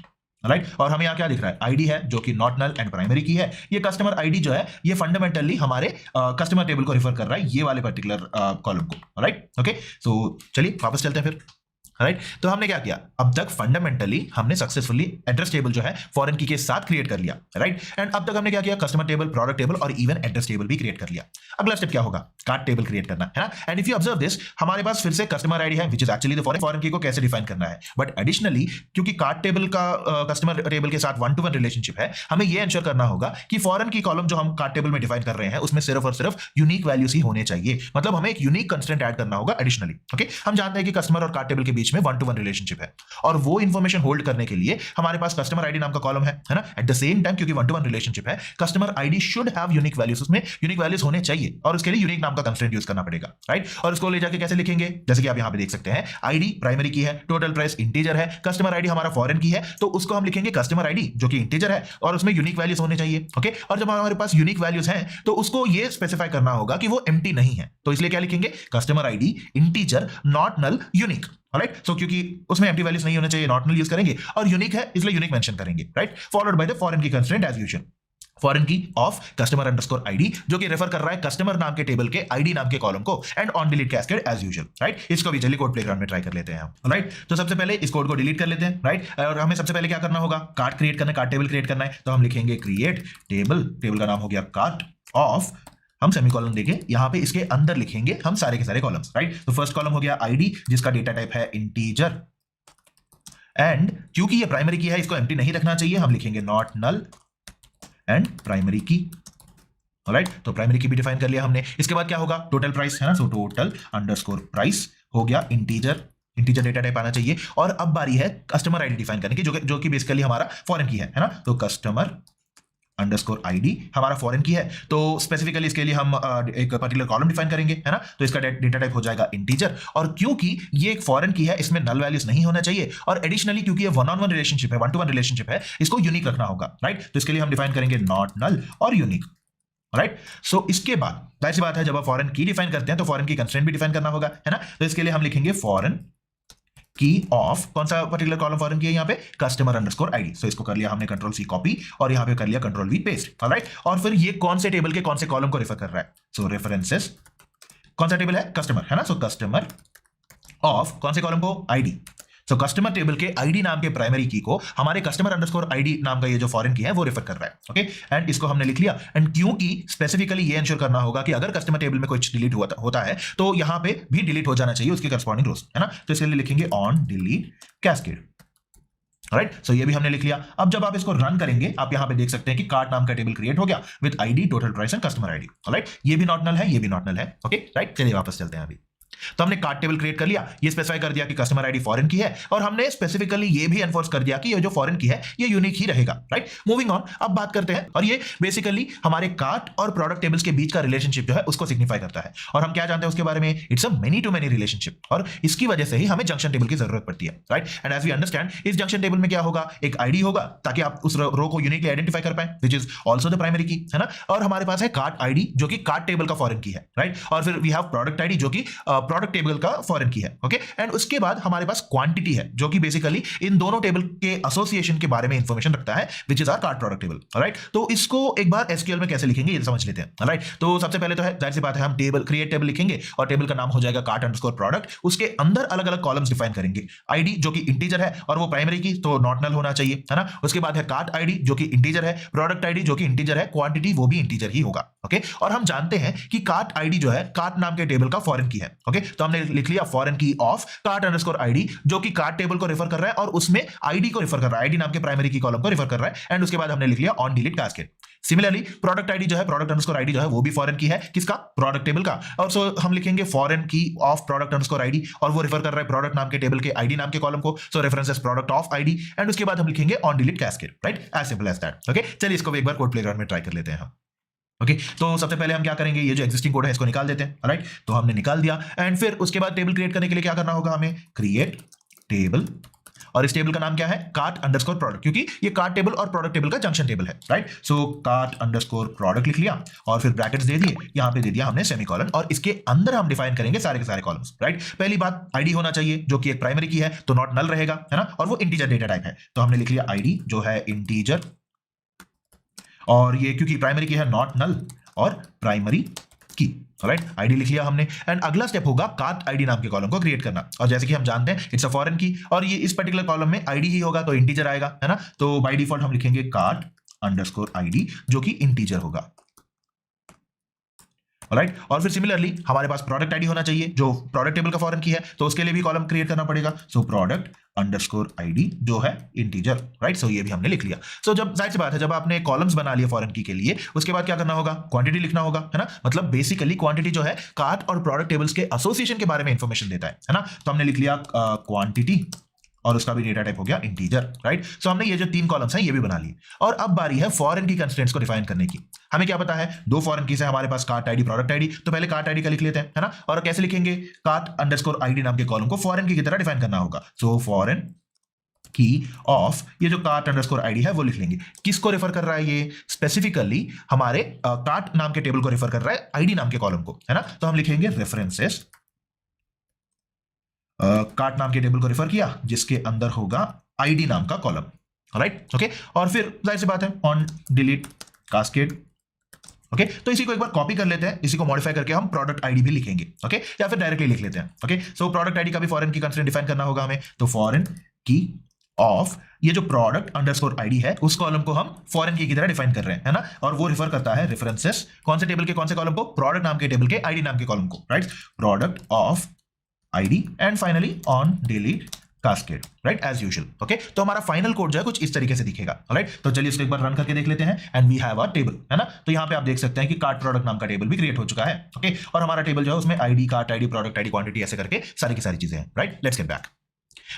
राइट। और हमें यहाँ क्या दिख रहा है, आईडी है जो कि not null and primary key है। ये कस्टमर आईडी जो है ये फंडामेंटली हमारे कस्टमर टेबल को रिफर कर रहा है, ये वाले पर्टिकुलर कॉलम को, राइट। ओके, सो चलिए वापस चलते हैं फिर, राइट। तो हमने क्या किया, अब तक फंडामेंटली हमने सक्सेसफुली एड्रेस टेबल जो है फॉरेन की के साथ क्रिएट कर लिया, राइट। एंड अब तक हमने क्या किया, कस्टमर टेबल, प्रोडक्ट टेबल और इवन एड्रेस टेबल भी क्रिएट कर लिया। अगला स्टेप क्या होगा, कार्ट टेबल क्रिएट करना, है ना। And if you observe this, हमारे पास फिर से कस्टमर आईडी है which is actually the foreign की को कैसे डिफाइन करना है, बट एडिशनली क्योंकि कार्ट टेबल का कस्टमर टेबल के साथ 1-to-1 रिलेशनशिप है, हमें यह एंश्योर करना होगा कि फॉरेन की कॉलम जो हम कार्ट टेबल में डिफाइन कर रहे हैं उसमें सिर्फ और सिर्फ यूनिक वैल्यूज ही होने चाहिए, मतलब हमें एक यूनिक कंस्ट्रेंट ऐड करना होगा एडिशनली। ओके, हम जानते हैं कि कस्टमर और कार्ट टेबल के बीच में 1-to-1 रिलेशनशिप है, और वो इंफॉर्मेशन होल्ड करने के लिए हमारे पास कस्टमर आईडी नाम का कॉलम है ना। एट द सेम टाइम क्योंकि 1-to-1 रिलेशनशिप है, customer ID should have unique values, उसमें यूनिक वैल्यूज होने चाहिए, और उसके लिए यूनिक नाम का कंस्ट्रेंट यूज करना पड़ेगा, राइट। और इसको ले जाके कैसे लिखेंगे, जैसे कि आप यहाँ पे देख सकते हैं, आईडी प्राइमरी की है, टोटल प्राइस इंटीजर है, कस्टमर आईडी हमारा फॉरेन की है, तो उसको हम लिखेंगे कस्टमर आईडी जो कि इंटीजर है और उसमें यूनिक वैल्यूज होने चाहिए, ओके। और जब हमारे पास यूनिक वैल्यूज हैं तो उसको ये स्पेसिफाई करना होगा कि वो एम्प्टी नहीं है, तो इसलिए क्या लिखेंगे, customer ID integer not null unique, right. So क्योंकि उसमें एम्प्टी वैल्यूज नहीं होने चाहिए, नॉट नल यूज करेंगे, और यूनिक है इसलिए यूनिक मेंशन करेंगे, right. Followed by the foreign की कंस्ट्रेंट एज यूजुअल, फॉरेन की ऑफ कस्टमर अंडरस्कोर आईडी जो कि रेफर कर रहा है कस्टमर नाम के टेबल के आईडी नाम के कॉलम को, and on delete cascade as usual, right. इसको भी चलिए कोड प्लेग्राउंड में ट्राई कर लेते हैं हम, राइट। तो सबसे पहले इस कोड को डिलीट कर लेते हैं, राइट। और हमें सबसे पहले क्या करना होगा, कार्ट क्रिएट करना है, कार्ट टेबल क्रिएट करना है, तो हम लिखेंगे क्रिएट टेबल, टेबल का नाम हो गया कार्ट ऑफ, हम सेमीकोलन देके यहाँ पे इसके अंदर लिखेंगे हम सारे के सारे कॉलम्स, राइट। तो फर्स्ट कॉलम हो गया आईडी जिसका डेटा टाइप है इंटीजर, एंड क्योंकि ये प्राइमरी की है इसको एम्प्टी नहीं रखना चाहिए, हम लिखेंगे नॉट नल एंड प्राइमरी की, राइट। तो प्राइमरी की भी डिफाइन कर लिया हमने। इसके बाद क्या होगा, टोटल प्राइस है ना, सो टोटल अंडरस्कोर प्राइस हो गया इंटीजर, इंटीजर डेटा टाइप आना चाहिए। और अब बारी है कस्टमर आईडी डिफाइन करने की जो कि बेसिकली हमारा फॉरेन की है ना, तो कस्टमर अंडरस्कोर आईडी हमारा फॉरेन की है, तो स्पेसिफिकली इसके लिए हम एक पर्टिकुलर कॉलम डिफाइन करेंगे, है ना। तो इसका डेटा टाइप हो जाएगा इंटीजर, और क्योंकि ये एक फॉरेन की है इसमें नल वैल्यूज नहीं होना चाहिए, और एडिशनली क्योंकि ये वन ऑन वन रिलेशनशिप है, वन टू वन रिलेशनशिप है, इसको यूनिक रखना होगा, राइट। तो इसके लिए हम डिफाइन करेंगे नॉट नल और यूनिक, राइट। सो इसके बाद जाहिर सी बात है जब आप फॉरेन की डिफाइन करते हैं तो फॉरेन की कंस्ट्रेंट भी डिफाइन करना होगा, है ना। तो इसके लिए हम लिखेंगे फॉरेन की ऑफ, कौन सा पर्टिकुलर कॉलम फॉरेन की है यहाँ पे, कस्टमर अंडरस्कोर आईडी। सो इसको कर लिया हमने कंट्रोल सी कॉपी और यहाँ पे कर लिया कंट्रोल वी पेस्ट, ऑलराइट। और फिर ये कौन से टेबल के कौन से कॉलम को रेफर कर रहा है, सो रेफरेंसेस, कौन सा टेबल है, कस्टमर, है ना। सो कस्टमर ऑफ कौन से कॉलम को, आईडी। सो कस्टमर टेबल के आईडी नाम के प्राइमरी की को हमारे कस्टमर अंडरस्कोर आईडी नाम का ये जो फॉरेन की है वो रेफर कर रहा है, ओके। एंड इसको हमने लिख लिया, एंड क्योंकि स्पेसिफिकली ये इंश्योर करना होगा कि अगर कस्टमर टेबल में कुछ डिलीट होता है तो यहाँ पे भी डिलीट हो जाना चाहिए उसके करस्पॉन्डिंग रोज, है ना। तो इसके लिए लिखेंगे ऑन डिलीट कैस्केड, राइट। सो ये भी हमने लिख लिया। अब जब आप इसको रन करेंगे आप यहाँ पे देख सकते हैं कि कार्ट नाम का टेबल क्रिएट हो गया with ID, total price and customer ID, right. ये भी नॉट नल है, ये भी नॉट नल है, ओके, राइट। चलिए वापस चलते हैं अभी। तो हमने कार्ट टेबल क्रिएट कर लिया, ये स्पेसिफाई कर दिया कि कस्टमर आईडी फॉरेन की है, और हमने स्पेसिफिकली ये भी एनफोर्स कर दिया कि ये जो फॉरेन की है ये यूनिक ही रहेगा, राइट। मूविंग ऑन, अब बात करते हैं, और ये बेसिकली हमारे कार्ट और प्रोडक्ट टेबल्स के बीच का रिलेशनशिप जो है उसको सिग्निफाई करता है, और हम क्या जानते हैं उसके बारे में, it's a many to many relationship, और इसकी वजह से ही हमें जंक्शन टेबल की जरूरत पड़ती है, right. And as we understand इस जंक्शन टेबल में क्या होगा, एक आईडी होगा ताकि आप उस रो को यूनिकली आइडेंटिफाई कर पाए, which is also the primary key, है ना। और हमारे पास है कार्ट आईडी जो कि कार्ट टेबल का फॉरेन की है, राइट। और फिर वी हैव प्रोडक्ट आईडी जो कि प्रोडक्ट टेबल का फॉरेन की है, ओके। एंड उसके बाद हमारे पास क्वांटिटी है जो कि बेसिकली इन दोनों टेबल के एसोसिएशन के बारे में इंफॉर्मेशन रखता है, which is our cart product table, right. तो इसको एक बार एसक्यूएल में कैसे लिखेंगे ये समझ लेते हैं, राइट। तो सबसे पहले तो है जाहिर सी बात है हम टेबल क्रिएट टेबल लिखेंगे और टेबल का नाम हो जाएगा कार्ट अंडरस्कोर प्रोडक्ट, उसके अंदर अलग अलग कॉलम्स डिफाइन करेंगे, आईडी जो कि इंटीजर है और वो प्राइमरी की तो नॉट नल होना चाहिए, है ना। उसके बाद है कार्ट आईडी जो कि इंटीजर है, प्रोडक्ट आईडी जो कि इंटीजर है, क्वांटिटी वो भी इंटीजर ही होगा, ओके। और हम जानते हैं कि कार्ट आईडी जो है कार्ट नाम के टेबल का फॉरेन की है, ओके। तो हमने लिख लिया फॉरेन की ऑफ कार्ट अंडरस्कोर आईडी जो कि कार्ट टेबल को रेफर कर रहा है और उसमें आईडी को रेफर कर रहा है, आईडी नाम के प्राइमरी की कॉलम को रेफर कर रहा है, एंड उसके बाद हमने लिख लिया on delete cascade. Similarly product ID जो है, प्रोडक्ट अंडरस्कोर आईडी जो है वो भी फॉरेन की है, किसका, प्रोडक्ट टेबल का, और सो हम लिखेंगे फॉरेन की ऑफ प्रोडक्ट अंडरस्कोर आईडी, और वो रेफर कर रहा है प्रोडक्ट नाम के टेबल के आईडी नाम के कॉलम को, so references product of ID, and उसके बाद हम लिखेंगे on delete cascade, right. As simple as that, okay. चलिए इसको एक बार कोड प्लेग्राउंड में ट्राई कर लेते हैं हम, ओके। तो सबसे पहले हम क्या करेंगे, ये जो एक्जिस्टिंग कोड है इसको निकाल देते हैं, राइट। तो हमने निकाल दिया, एंड फिर उसके बाद टेबल क्रिएट करने के लिए क्या करना होगा, हमें क्रिएट टेबल, और इस टेबल का नाम क्या है, कार्ट अंडरस्कोर प्रोडक्ट, क्योंकि ये कार्ट टेबल और प्रोडक्ट टेबल का जंक्शन टेबल है, राइट। सो कार्ट अंडरस्कोर प्रोडक्ट लिख लिया और फिर ब्रैकेट्स दे दिए, यहां पे दे दिया हमने सेमीकोलन, और इसके अंदर हम डिफाइन करेंगे सारे के सारे कॉलम्स, राइट। पहली बात आईडी होना चाहिए जो कि एक प्राइमरी की है तो नॉट नल रहेगा, है ना, और वो इंटीजर डेटा टाइप है, तो हमने लिख लिया आईडी जो है इंटीजर, और ये क्योंकि प्राइमरी की है नॉट नल और प्राइमरी की, राइट। आईडी लिख लिया हमने, एंड अगला स्टेप होगा कार्ट आईडी नाम के कॉलम को क्रिएट करना, और जैसे कि हम जानते हैं इट्स अ फॉरेन की, और ये इस पर्टिकुलर कॉलम में आईडी ही होगा तो इंटीजर आएगा, है ना। तो बाय डिफॉल्ट हम लिखेंगे कार्ट अंडरस्कोर आईडी जो कि इंटीजर होगा, राइट। और फिर सिमिलरली हमारे पास प्रोडक्ट आईडी होना चाहिए जो प्रोडक्ट टेबल का फॉरेन की है, तो उसके लिए भी कॉलम क्रिएट करना पड़ेगा, सो प्रोडक्ट अंडरस्कोर आईडी जो है इंटीजर, राइट। सो ये भी हमने लिख लिया। सो जब जाहिर सी बात है जब आपने कॉलम्स बना लिए फॉरेन की के लिए, उसके बाद क्या करना होगा, क्वांटिटी लिखना होगा, है ना। मतलब बेसिकली क्वांटिटी जो है कार्ट और प्रोडक्ट टेबल्स के एसोसिएशन के बारे में इंफॉर्मेशन देता है ना। तो हमने लिख लिया क्वांटिटी, और उसका भी डेटा टाइप हो गया इंटीजर, राइट। सो हमने ये जो 3 कॉलम्स हैं ये भी बना लिए। और अब बारी है फॉरेन की कंस्ट्रेंट्स को डिफाइन करने की। हमें क्या पता है, 2 फॉरेन कीज है हमारे पास, कार्ट आईडी, प्रोडक्ट आईडी। तो पहले कार्ट आईडी का लिख लेते हैं, है ना। और कैसे लिखेंगे, कार्ट अंडरस्कोर आईडी नाम के कॉलम को फॉरेन की तरह डिफाइन करना होगा। सो फॉरेन की ऑफ ये जो कार्ट अंडरस्कोर आईडी है वो लिख लेंगे। किसको रेफर कर रहा है, ये स्पेसिफिकली हमारे कार्ट नाम के टेबल को रेफर कर रहा है, आईडी नाम के कॉलम को, है ना। तो हम लिखेंगे रेफरेंसेस कार्ट नाम के टेबल को रेफर किया जिसके अंदर होगा आईडी नाम का कॉलम, राइट, ओके। और फिर जाहिर सी बात है ऑन डिलीट कास्केड, ओके। तो इसी को एक बार कॉपी कर लेते हैं, इसी को मॉडिफाई करके हम प्रोडक्ट आईडी भी लिखेंगे, ओके, या फिर डायरेक्टली लिख लेते हैं, ओके। सो प्रोडक्ट आईडी का भी फॉरेन की कंस्ट्रेंट डिफाइन करना होगा हमें। तो फॉरेन की ऑफ ये जो प्रोडक्ट अंडरस्कोर आईडी है उस कॉलम को हम फॉरेन की तरह डिफाइन कर रहे हैं, है ना। और वो रिफर करता है रेफरेंसेस कौन से टेबल के कौन से कॉलम को, प्रोडक्ट नाम के टेबल के आईडी नाम के कॉलम को, right. Product of ID and finally on delete cascade, right, as usual, okay. तो हमारा फाइनल कोड जो है कुछ इस तरीके से दिखेगा, राइट। तो चलिए इसको एक बार रन करके देख लेते हैं and we have a table, है ना। तो यहाँ पे आप देख सकते हैं कि कार्ट प्रोडक्ट नाम का टेबल भी क्रिएट हो चुका है, ओके। और हमारा टेबल जो है उसमें ID, cart ID, product ID, quantity ऐसे करके सारी की सारी चीजें हैं, राइट। Let's get back.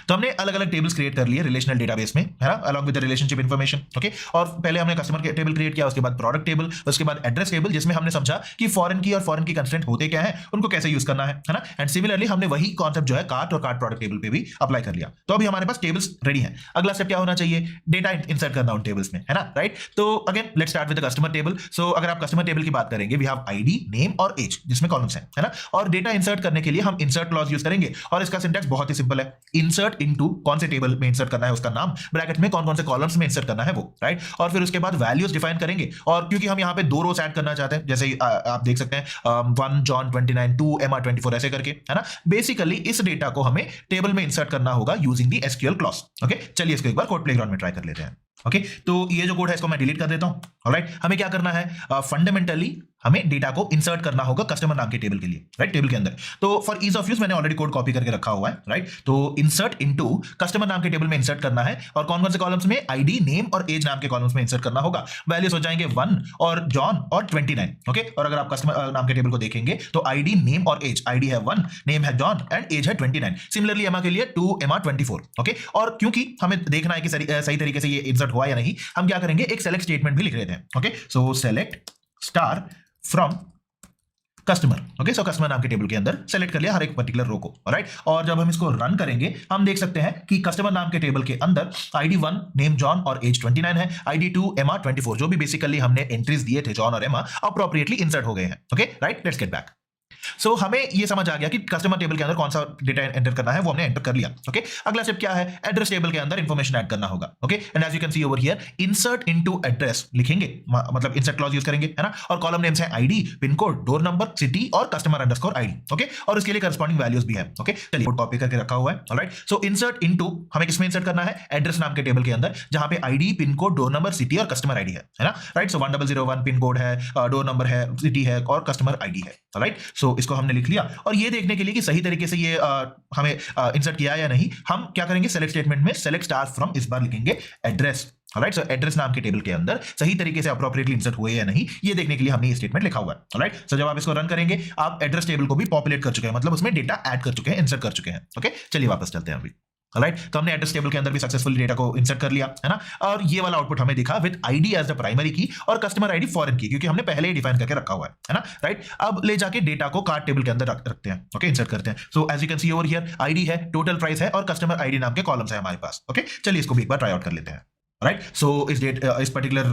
तो हमने अलग अलग टेबल्स क्रिएट कर लिए रिलेशनल डेटाबेस में, है ना, along with the relationship information, okay. और पहले हमने कस्टमर के टेबल क्रिएट किया, उसके बाद प्रोडक्ट टेबल, उसके बाद एड्रेस टेबल, जिसमें हमने समझा कि फॉरेन की और फॉरेन की कंस्ट्रेंट होते क्या है, उनको कैसे यूज करना है ना। एंड सिमिलरली हमने वही कॉन्सेप्ट जो है कार्ट और कार्ट प्रोडक्ट टेबल पे भी अप्लाई कर लिया। तो अभी हमारे पास टेबल्स रेडी है। अगला स्टेप क्या होना चाहिए, डेटा इंसर्ट करना उन टेबल्स में, है ना, राइट। तो again let's start with the customer table. So अगर आप कस्टमर टेबल की बात करेंगे, वी हैव आईडी, नेम और एज जिसमें कॉलम्स हैं, है ना। और डेटा इंसर्ट करने के लिए हम इंसर्ट क्लॉज यूज करेंगे और इसका सिंटैक्स बहुत ही सिंपल है, इंसर्ट इनटू कौन से टेबल में इंसर्ट करना है उसका नाम, ब्रैकेट में कौन कौन से कॉलम्स में इंसर्ट करना है वो, राइट। और फिर उसके बाद वैल्यूज डिफाइन करेंगे। और क्योंकि हम यहाँ पे 2 रोज ऐड करना चाहते हैं, जैसे आप देख सकते हैं 1 जॉन 29, 2 एमा 24 ऐसे करके, है ना। बेसिकली इस डेटा को हमें टेबल में इंसर्ट करना होगा using the SQL clause, okay. चलिए इसको एक बार कोड प्लेग्राउंड में ट्राई कर लेते हैं, ओके। तो ये जो कोड है इसको मैं डिलीट कर देता हूं, ऑलराइट। हमें क्या करना है, फंडामेंटली हमें डेटा को इंसर्ट करना होगा कस्टमर नाम के टेबल के लिए, राइट, टेबल के अंदर। तो फॉर ईज ऑफ यूज मैंने ऑलरेडी कोड कॉपी करके रखा हुआ है, राइट। तो इंसर्ट इनटू कस्टमर नाम के टेबल में इंसर्ट करना है और कौन कौन से कॉलम्स में, आईडी, नेम और एज नाम के कॉलम्स में इंसर्ट करना होगा। वैल्यूज हो जाएंगे 1 और जॉन और 29, ओके। और अगर आप कस्टमर नाम के टेबल को देखेंगे तो आईडी, नेम और एज, आईडी है 1, नेम है जॉन एंड एज है 29। सिमिलरली एमा के लिए 2 एमा 24, ओके। और क्योंकि हमें देखना है कि सही तरीके से ये इंसर्ट हुआ या नहीं, हम क्या करेंगे, एक सेलेक्ट स्टेटमेंट भी लिख लेते हैं, okay. So select star from customer, okay. So customer नाम के टेबल के अंदर सेलेक्ट कर लिया हर एक पर्टिकुलर रो को, राइट। और जब हम इसको रन करेंगे हम देख सकते हैं कि कस्टमर नाम के टेबल के अंदर आईडी 1, नेम जॉन और एज 29 है, आईडी 2, एमा 24, जो भी बेसिकली हमने एंट्रीज दिए थे जॉन और एमा, अप्रोप्रिएटली इंसर्ट हो गए हैं, okay, right. Let's get back. So हमें ये समझ आ गया कि कस्टमर टेबल के अंदर कौन सा डेटा एंटर करना है, वो हमने एंटर कर लिया, ओके। अगला स्टेप क्या है, एड्रेस टेबल के अंदर इंफॉर्मेशन ऐड करना होगा, okay. And as you can see over here, insert into address लिखेंगे, मतलब इंसर्ट क्लॉज यूज करेंगे, है ना। और कॉलम नेम्स है ID, pin code, door number, city और कस्टमर अंडरस्कोर आईडी, ओके। और इसके लिए करस्पॉन्डिंग वैल्यूज भी है, ओके। चलिए कोड कॉपी करके रखा हुआ है, ऑलराइट। सो इंसर्ट इनटू हमें किसमें इंसर्ट करना है, एड्रेस नाम के टेबल के अंदर, जहां पे ID, pin code, door number, city और कस्टमर आईडी है ना, राइट। सो 1001 पिन कोड है, डोर नंबर है, सिटी है और कस्टमर आईडी है, राइट। सो इसको हमने लिख लिया। और ये देखने के लिए कि सही तरीके से ये हमें इंसर्ट किया या नहीं, हम क्या करेंगे, सेलेक्ट स्टेटमेंट में सेलेक्ट स्टार फ्रॉम, इस बार लिखेंगे एड्रेस, राइट। सो एड्रेस नाम के टेबल के अंदर सही तरीके से अप्रोप्रिएटली इंसर्ट हुए या नहीं, ये देखने के लिए हमने ये स्टेटमेंट लिखा हुआ है, राइट। सो जब आप इसको रन करेंगे आप एड्रेस टेबल को भी पॉपुलेट कर चुके हैं, मतलब उसमें डेटा ऐड कर चुके हैं, इंसर्ट कर चुके हैं, ओके। चलिए वापस चलते हैं अभी, राइट। तो हमने एड्रेस टेबल के अंदर भी सक्सेसफुली डेटा को इंसर्ट कर लिया, है ना। और ये वाला आउटपुट हमें दिखा with ID as the primary key और कस्टमर आईडी फॉरेन की, क्योंकि हमने पहले ही डिफाइन करके रखा हुआ है ना, राइट। अब ले जाके डेटा को कार्ट टेबल के अंदर रखते हैं, ओके, इंसर्ट करते हैं। So as you can see over here, ID है, टोटल प्राइस है और कस्टमर आईडी नाम के कॉलम्स है हमारे पास, ओके। चलिए इसको भी एक बार ट्राई आउट कर लेते हैं, राइट। सो इस पर्टिकुलर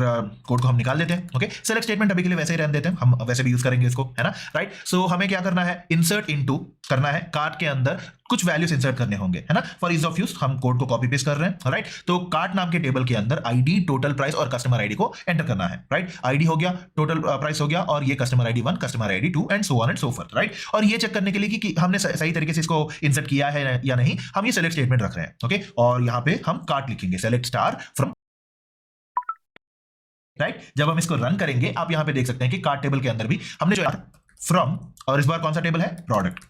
कोड को हम निकाल देते हैं, ओके। सेलेक्ट स्टेटमेंट अभी के लिए वैसे ही रहने देते हैं, हम वैसे भी यूज करेंगे इसको, है ना, राइट। सो हमें क्या करना है, इंसर्ट इनटू करना है, कार्ट के अंदर कुछ वैल्यूज इंसर्ट करने होंगे, है ना। फॉर इज ऑफ यूज हम कोड को कॉपी पेस्ट कर रहे हैं, राइट। तो कार्ट नाम के टेबल के अंदर आईडी, टोटल प्राइस और कस्टमर आईडी को एंटर करना है, राइट। आईडी हो गया, टोटल प्राइस हो गया और ये customer ID 1, customer ID 2 and so on and so forth, right. और ये चेक करने के लिए कि हमने सही तरीके से इसको इंसर्ट किया है या नहीं, हम ये सेलेक्ट स्टेटमेंट रख रहे हैं, ओके। और यहाँ पे हम कार्ट लिखेंगे, सेलेक्ट स्टार फ्रॉम, राइट। जब हम इसको रन करेंगे आप यहां पे देख सकते हैं कि कार्ट टेबल के अंदर भी हमने जो फ्रॉम, और इस बार कौन सा टेबल है, प्रोडक्ट,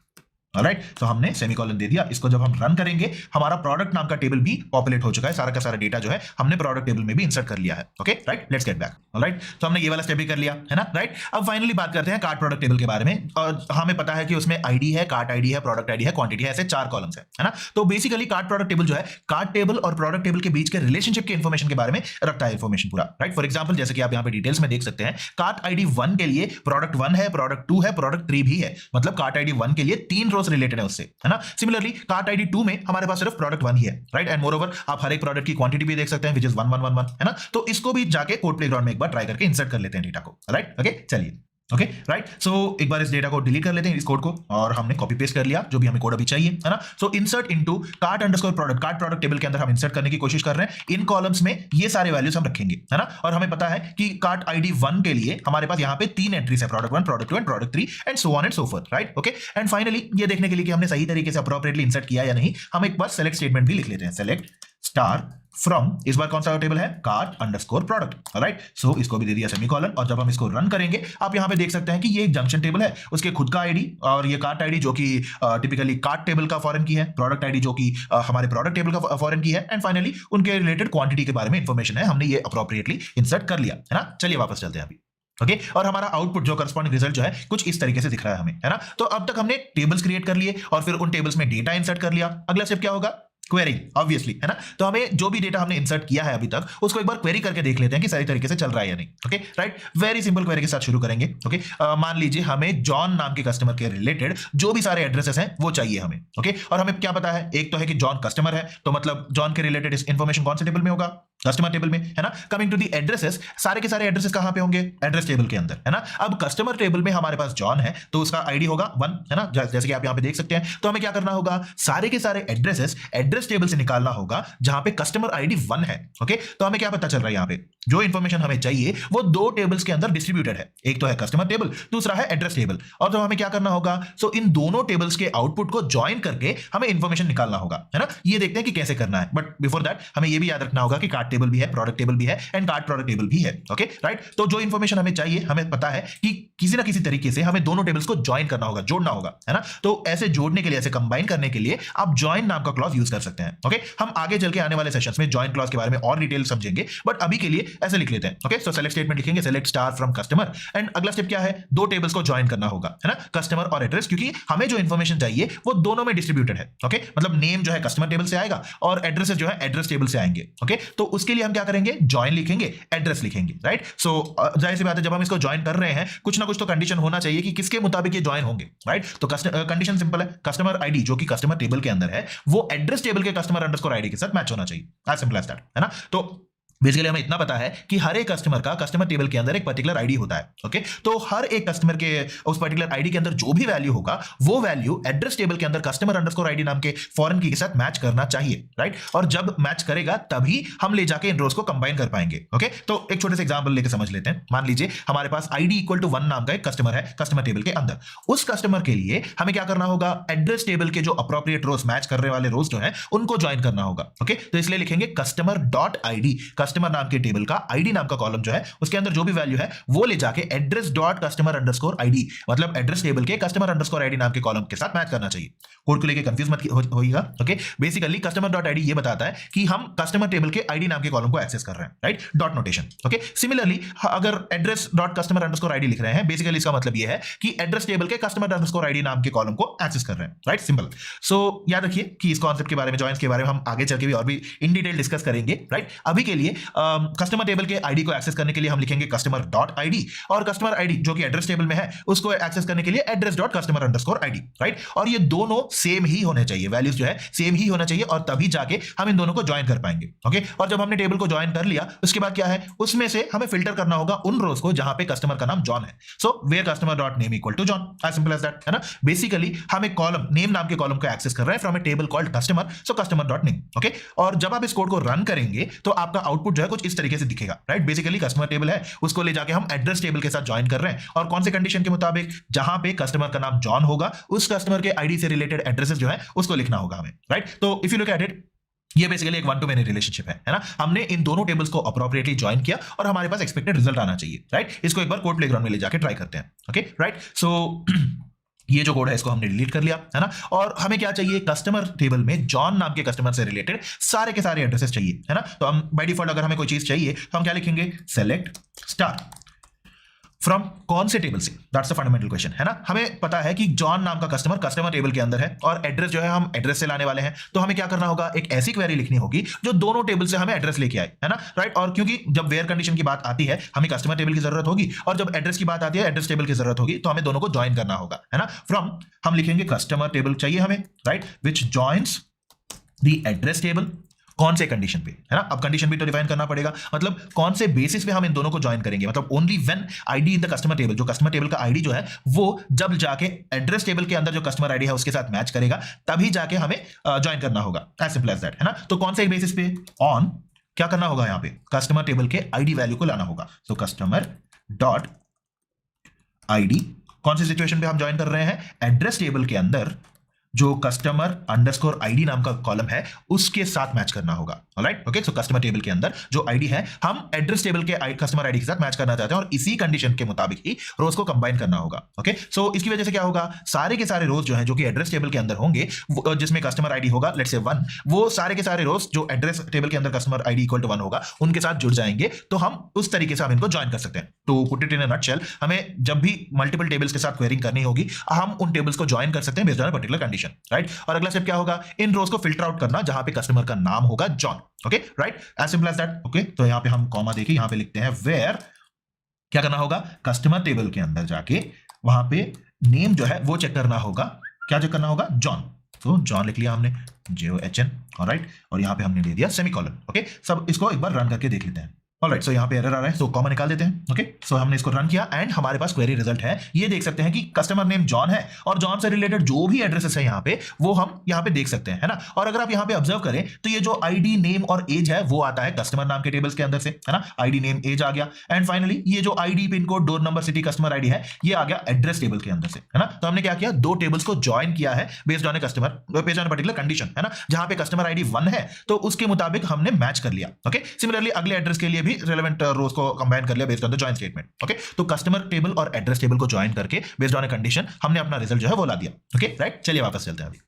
राइट। तो हमने सेमीकोलन दे दिया, इसको जब हम रन करेंगे हमारा प्रोडक्ट नाम का टेबल भी पॉपुलेट हो चुका है, सारा का सारा डेटा जो है हमने प्रोडक्ट टेबल में भी इंसर्ट कर लिया है। Okay right, let's get back. Right, तो हमने ये वाला स्टेप भी कर लिया है ना। राइट, अब फाइनली बात करते हैं कार्ट प्रोडक्ट टेबल के बारे में। और हमें पता है कि उसमें आईडी है, कार्ट आईडी है, प्रोडक्ट आईडी है, क्वांटिटी है, ऐसे 4 कॉलम्स है ना। तो बेसिकली कार्ट प्रोडक्ट टेबल जो है कार्ट टेबल और प्रोडक्ट टेबल के बीच के रिलेशनशिप के इंफॉर्मेशन के बारे में रखता है इंफॉर्मेशन पूरा। राइट, फॉर एग्जांपल जैसे कि आप यहां पे डिटेल्स में देख सकते हैं, कार्ट आईडी 1 के लिए प्रोडक्ट 1 है, प्रोडक्ट 2 है, प्रोडक्ट 3 भी है, मतलब कार्ट आईडी 1 के लिए 3 रोज रिलेटेड है उससे, है ना। सिमिलरली कार्ट आईडी 2 में हमारे पास सिर्फ प्रोडक्ट 1 ही है। राइट, एंड मोरओवर आप हर एक प्रोडक्ट की क्वांटिटी भी देख सकते हैं, विच इज 1111, है ना। तो इसको भी जाके कोड प्लेग्राउंड में एक बार ट्राई करके इंसर्ट कर लेते हैं डेटा को। राइट, ओके चलिए। ओके राइट, सो एक बार इस डेटा को डिलीट कर लेते हैं, इस कोड को, और हमने कॉपी पेस्ट कर लिया जो भी हमें कोड अभी चाहिए, है ना। So insert into cart underscore product, cart product table के अंदर हम इंसर्ट करने की कोशिश कर रहे हैं। इन कॉलम्स में ये सारे वैल्यूज हम रखेंगे, है ना। और हमें पता है कि कार्ट आईडी 1 के लिए हमारे पास यहाँ पे 3 एंट्रीज है, product 1, product 2 and product 3 and so on and so forth. Right, okay. And finally ये देखने के लिए कि हमने सही तरीके से अप्रोप्रिएटली इंसर्ट किया या नहीं, हम एक बार सेलेक्ट स्टेटमेंट भी लिख लेते हैं। सेलेक्ट स्टार फ्रॉम, इस बार कौन सा टेबल है, कार्ट अंडरस्कोर प्रोडक्ट। राइट, सो इसको भी दे दिया सेमीकोलन, और जब हम इसको रन करेंगे आप यहां पे देख सकते हैं कि ये एक जंक्शन टेबल है, उसके खुद का आईडी और ये कार्ट आईडी जो कि टिपिकली कार्ट टेबल का फॉरेन की है, प्रोडक्ट आईडी जो कि हमारे प्रोडक्ट टेबल का फॉरेन की है, एंड फाइनली उनके रिलेटेड क्वांटिटी के बारे में इंफॉर्मेशन है, हमने ये अप्रोप्रिएटली इंसर्ट कर लिया, है ना। चलिए वापस चलते हैं अभी। ओके, और हमारा आउटपुट जो करस्पॉन्डिंग रिजल्ट जो है कुछ इस तरीके से दिख रहा है हमें, है ना। तो अब तक हमने टेबल्स क्रिएट कर लिए और फिर उन टेबल्स में डेटा इंसर्ट कर लिया। अगला स्टेप क्या होगा, क्वेरी, ऑब्वियसली, है ना। तो हमें जो भी डेटा हमने इंसर्ट किया है अभी तक उसको एक बार क्वेरी करके देख लेते हैं कि सही तरीके से चल रहा है या नहीं। Okay right, very simple query के साथ शुरू करेंगे। ओके, मान लीजिए हमें जॉन नाम के कस्टमर के रिलेटेड जो भी सारे एड्रेसेस हैं वो चाहिए हमें। ओके, और हमें क्या पता है, एक तो है कि जॉन कस्टमर है, तो मतलब जॉन के रिलेटेड इंफॉर्मेशन कौन से टेबल में होगा, कस्टमर टेबल में, है ना। कमिंग टू दी एड्रेसेस, सारे के सारे एड्रेसेस कहां पे होंगे, एड्रेस टेबल के अंदर, है ना। अब कस्टमर टेबल में हमारे पास जॉन है तो उसका आईडी होगा 1, है ना, जैसे कि आप यहां पे देख सकते हैं। तो हमें क्या करना होगा, सारे के सारे एड्रेसेस एड्रेस टेबल से निकालना होगा जहां पे कस्टमर आईडी 1 है। ओके, तो हमें क्या पता चल रहा है, यहां पे जो इंफॉर्मेशन हमें चाहिए वो 2 टेबल्स के अंदर डिस्ट्रीब्यूटेड है, एक तो है कस्टमर टेबल, दूसरा है एड्रेस टेबल। और तो हमें क्या करना होगा, सो इन दोनों टेबल्स के आउटपुट को ज्वाइन करके हमें इंफॉर्मेशन निकालना होगा, है ना। ये देखते हैं कि कैसे करना है, बट बिफोर दैट हमें ये भी याद रखना होगा कि कार्ट टेबल भी है, प्रोडक्ट टेबल भी है एंड कार्ट प्रोडक्ट टेबल भी है। ओके राइट, तो जो इंफॉर्मेशन हमें चाहिए, हमें पता है कि किसी ना किसी तरीके से हमें दोनों टेबल्स को ज्वाइन करना होगा, जोड़ना होगा, है ना। तो ऐसे जोड़ने के लिए, ऐसे कंबाइन करने के लिए आप ज्वाइन नाम का क्लॉज यूज कर सकते हैं। ओके, हम आगे चल के आने वाले सेशंस में ज्वाइन क्लॉज के बारे में और डिटेल समझेंगे, बट अभी के लिए ऐसे लिख लेते हैं। ओके, सो सेलेक्ट स्टेटमेंट लिखेंगे, select star from customer, and अगला स्टेप क्या है, 2 टेबल्स को ज्वाइन करना होगा, है ना, कस्टमर और एड्रेस, क्योंकि हमें जो इंफॉर्मेशन चाहिए वो दोनों में डिस्ट्रीब्यूटेड है। ओके, मतलब नेम जो है कस्टमर टेबल से आएगा और एड्रेसेस जो है एड्रेस टेबल से आएंगे। ओके, तो उसके लिए हम क्या करेंगे, ज्वाइन लिखेंगे, एड्रेस लिखेंगे। राइट, सो जाहिर सी बात है जब हम इसको ज्वाइन कर रहे हैं कुछ ना कुछ तो कंडीशन होना चाहिए कि किसके मुताबिक ये ज्वाइन होंगे। राइट, तो कंडीशन सिंपल है, कस्टमर आईडी जो कि कस्टमर टेबल के अंदर है वो एड्रेस टेबल के कस्टमर अंडरस्कोर आईडी के साथ मैच होना चाहिए, एज सिंपल एज दैट, है ना। तो बेसिकली हमें इतना पता है कि हर एक कस्टमर का कस्टमर टेबल के अंदर एक पर्टिकुलर आईडी होता है। ओके, तो हर एक कस्टमर के उस पर्टिकुलर आईडी के अंदर जो भी वैल्यू होगा वो वैल्यू एड्रेस टेबल के अंदर कस्टमर अंडरस्कोर आईडी नाम के फॉरेन की के साथ मैच करना चाहिए। राइट, और जब मैच करेगा तभी हम ले जाके इन रोज को कंबाइन कर पाएंगे। ओके, तो एक छोटे से एग्जांपल लेके समझ लेते हैं। मान लीजिए हमारे पास आईडी इक्वल टू 1 नाम का एक कस्टमर है कस्टमर टेबल के अंदर। उस कस्टमर के लिए हमें क्या करना होगा, एड्रेस टेबल के जो अप्रोप्रिएट रोज मैच करने वाले रोज जो है उनको ज्वाइन करना होगा। ओके, तो इसलिए लिखेंगे कस्टमर डॉट आईडी, कस्टमर नाम के टेबल का आईडी नाम का कॉलम जो है उसके अंदर जो भी वैल्यू है वो ले जाके address dot customer underscore ID, मतलब एड्रेस टेबल के कस्टमर अंडरस्कोर आईडी नाम के कॉलम के साथ मैच करना चाहिए। कोड को लेके कंफ्यूज मत होइएगा। Okay, basically customer dot ID ये बताता है कि हम कस्टमर टेबल के आईडी नाम के कॉलम को एक्सेस कर रहे हैं। Right, dot notation. Okay, similarly अगर address dot customer underscore ID लिख रहे हैं, बेसिकली इसका मतलब ये है कि एड्रेस टेबल के कस्टमर अंडरस्कोर आईडी नाम के कॉलम को एक्सेस कर रहे हैं। Right, simple. सो याद रखिए कि इस कॉन्सेप्ट के बारे में, जॉइंस के बारे में हम आगे चल के भी और भी इन डिटेल डिस्कस करेंगे। राइट, अभी के लिए कस्टमर टेबल के आईडी को एक्सेस करने के लिए हम लिखेंगे कस्टमर डॉट आईडी, और कस्टमर आईडी जो कि एड्रेस टेबल में है उसको एक्सेस करने के लिए address dot customer underscore ID. Right, और ये दोनों सेम ही होने चाहिए, वैल्यूज जो है सेम ही होना चाहिए, और तभी जाके हम इन दोनों को ज्वाइन कर पाएंगे। ओके, और जब हमने टेबल को ज्वाइन कर लिया उसके बाद क्या है, उसमें से हमें फिल्टर करना होगा उन रोज को जहां पे कस्टमर का नाम जॉन है। So where customer dot name equal to John, as simple as that, है ना। बेसिकली हम एक कॉलम नेम नाम के कॉलम को एक्सेस कर रहे हैं from A table called customer, so customer dot name. Okay, और जब आप इस कोड को रन करेंगे तो आपका आउटपुट जो है कुछ इस तरीके से दिखेगा। राइट, बेसिकली कस्टमर टेबल है उसको ले जाके हम एड्रेस टेबल के साथ ज्वाइन कर रहे हैं, और कौन से कंडीशन के मुताबिक, जहां पे कस्टमर का नाम जॉन होगा उस कस्टमर के आईडी से रिलेटेड एड्रेसेस जो है उसको लिखना होगा हमें। राइट, तो if you look at it, ये बेसिकली एक 1 to many रिलेशनशिप है ना। हमने इन दोनों टेबल्स को अप्रोप्रिएटली ज्वाइन किया और हमारे पास एक्सपेक्टेड रिजल्ट आना चाहिए। राइट, इसको एक बार कोड प्लेग्राउंड में ले जाके ट्राई करते हैं। ओके राइट, सो ये जो कोड है इसको हमने डिलीट कर लिया, है ना। और हमें क्या चाहिए, कस्टमर टेबल में जॉन नाम के कस्टमर से रिलेटेड सारे के सारे एड्रेसेस चाहिए, है ना। तो हम बाय डिफॉल्ट अगर हमें कोई चीज चाहिए तो हम क्या लिखेंगे, सेलेक्ट स्टार फ्रॉम कौन से टेबल से, दैट्स द फंडामेंटल क्वेश्चन, है ना। हमें पता है कि जॉन नाम का कस्टमर टेबल के अंदर है और एड्रेस जो है हम एड्रेस से लाने वाले हैं, तो हमें क्या करना होगा, एक ऐसी क्वेरी लिखनी होगी जो दोनों टेबल से हमें एड्रेस लेके आए, है ना, राइट। और क्योंकि जब वेयर कंडीशन की बात आती है हमें कस्टमर टेबल की जरूरत होगी और जब एड्रेस की बात आती है एड्रेस टेबल की जरूरत होगी, तो हमें दोनों को ज्वाइन करना होगा, है ना। फ्रॉम हम लिखेंगे कस्टमर टेबल चाहिए हमें, right, which joins the address table, कौन से कंडीशन पे, है ना। अब कंडीशन भी तो डिफाइन करना पड़ेगा, मतलब कौन से बेसिस पे हम इन दोनों को ज्वाइन करेंगे, मतलब only when ID in the customer table, जो कस्टमर टेबल का आईडी जो है वो जब जाके एड्रेस टेबल के अंदर जो कस्टमर आईडी है उसके साथ मैच करेगा तभी जाके हमें ज्वाइन करना होगा, एज सिंपल एज दैट, है ना। तो कौन से बेसिस पे, ऑन क्या करना होगा, यहाँ पे कस्टमर टेबल के आईडी वैल्यू को लाना होगा। सो कस्टमर डॉट आईडी, कौन सी सिचुएशन पे हम ज्वाइन कर रहे हैं, एड्रेस टेबल के अंदर जो कस्टमर अंडरस्कोर आईडी नाम का कॉलम है उसके साथ मैच करना होगा, alright, okay. So customer table के अंदर जो आईडी है हम एड्रेस टेबल के कस्टमर आईडी के साथ मैच करना चाहते हैं और इसी कंडीशन के मुताबिक ही रोज को कंबाइन करना होगा, ओके। सो इसकी वजह से क्या होगा, सारे के सारे रोज जो है जो कि एड्रेस टेबल के अंदर होंगे जिसमें कस्टमर आईडी होगा लेट्स से 1, वो सारे के सारे रोज जो एड्रेस टेबल के अंदर कस्टमर आईडी इक्वल टू 1 होगा उनके साथ जुड़ जाएंगे, तो हम उस तरीके से हम इनको ज्वाइन कर सकते हैं। तो put it in a nutshell, हमें जब भी मल्टीपल टेबल्स के साथ क्वेरिंग करनी होगी हम उन टेबल्स को ज्वाइन कर सकते हैं based on particular condition, right. और अगला स्टेप क्या होगा, इन रोज को फिल्टर आउट करना जहां पे कस्टमर का नाम होगा John, okay, right, as simple as that, okay. तो यहां पे हम कॉमा देखिए, यहां पे लिखते हैं वेयर, क्या करना होगा, कस्टमर टेबल के अंदर जाके वहां पे नेम जो है वो चेक करना होगा, क्या चेक करना होगा, जॉन। तो जॉन लिख लिया हमने, JOHN, ऑलराइट, और यहां पे हमने दे दिया सेमीकोलन, ओके। सब इसको एक बार रन करके देख लेते हैं। ऑलराइट, सो यहाँ पे एरर आ रहा है, सो कॉमा निकाल देते हैं, ओके। सो हमने इसको रन किया एंड हमारे पास क्वेरी रिजल्ट है, ये देख सकते हैं कि कस्टमर नेम जॉन है और जॉन से रिलेटेड जो भी एड्रेसेस है यहाँ पे वो हम यहाँ पे देख सकते हैं, है ना। और अगर आप यहाँ पे ऑब्जर्व करें तो ये जो आईडी नेम और एज है वो आता है कस्टमर नाम के टेबल्स के अंदर से, है ना, आईडी नेम एज आ गया एंड फाइनली ये जो ID pin code door number city customer ID है ये आ गया एड्रेस टेबल के अंदर से, है ना। तो हमने क्या किया, दो टेबल्स को ज्वाइन किया है based on a customer, based on particular condition, है ना, जहां पे कस्टमर आईडी 1 है तो उसके मुताबिक हमने मैच कर लिया, ओके। सिमिलरली अगले एड्रेस के लिए भी रेलेवेंट को कंबाइन कर लिया based on the join statement, okay. तो कस्टमर टेबल और एड्रेस टेबल को ज्वाइन करके बेस्ड ऑन ए कंडीशन हमने अपना रिजल्ट जो है वो ला दिया, ओके, राइट। चलिए वापस चलते हैं अभी।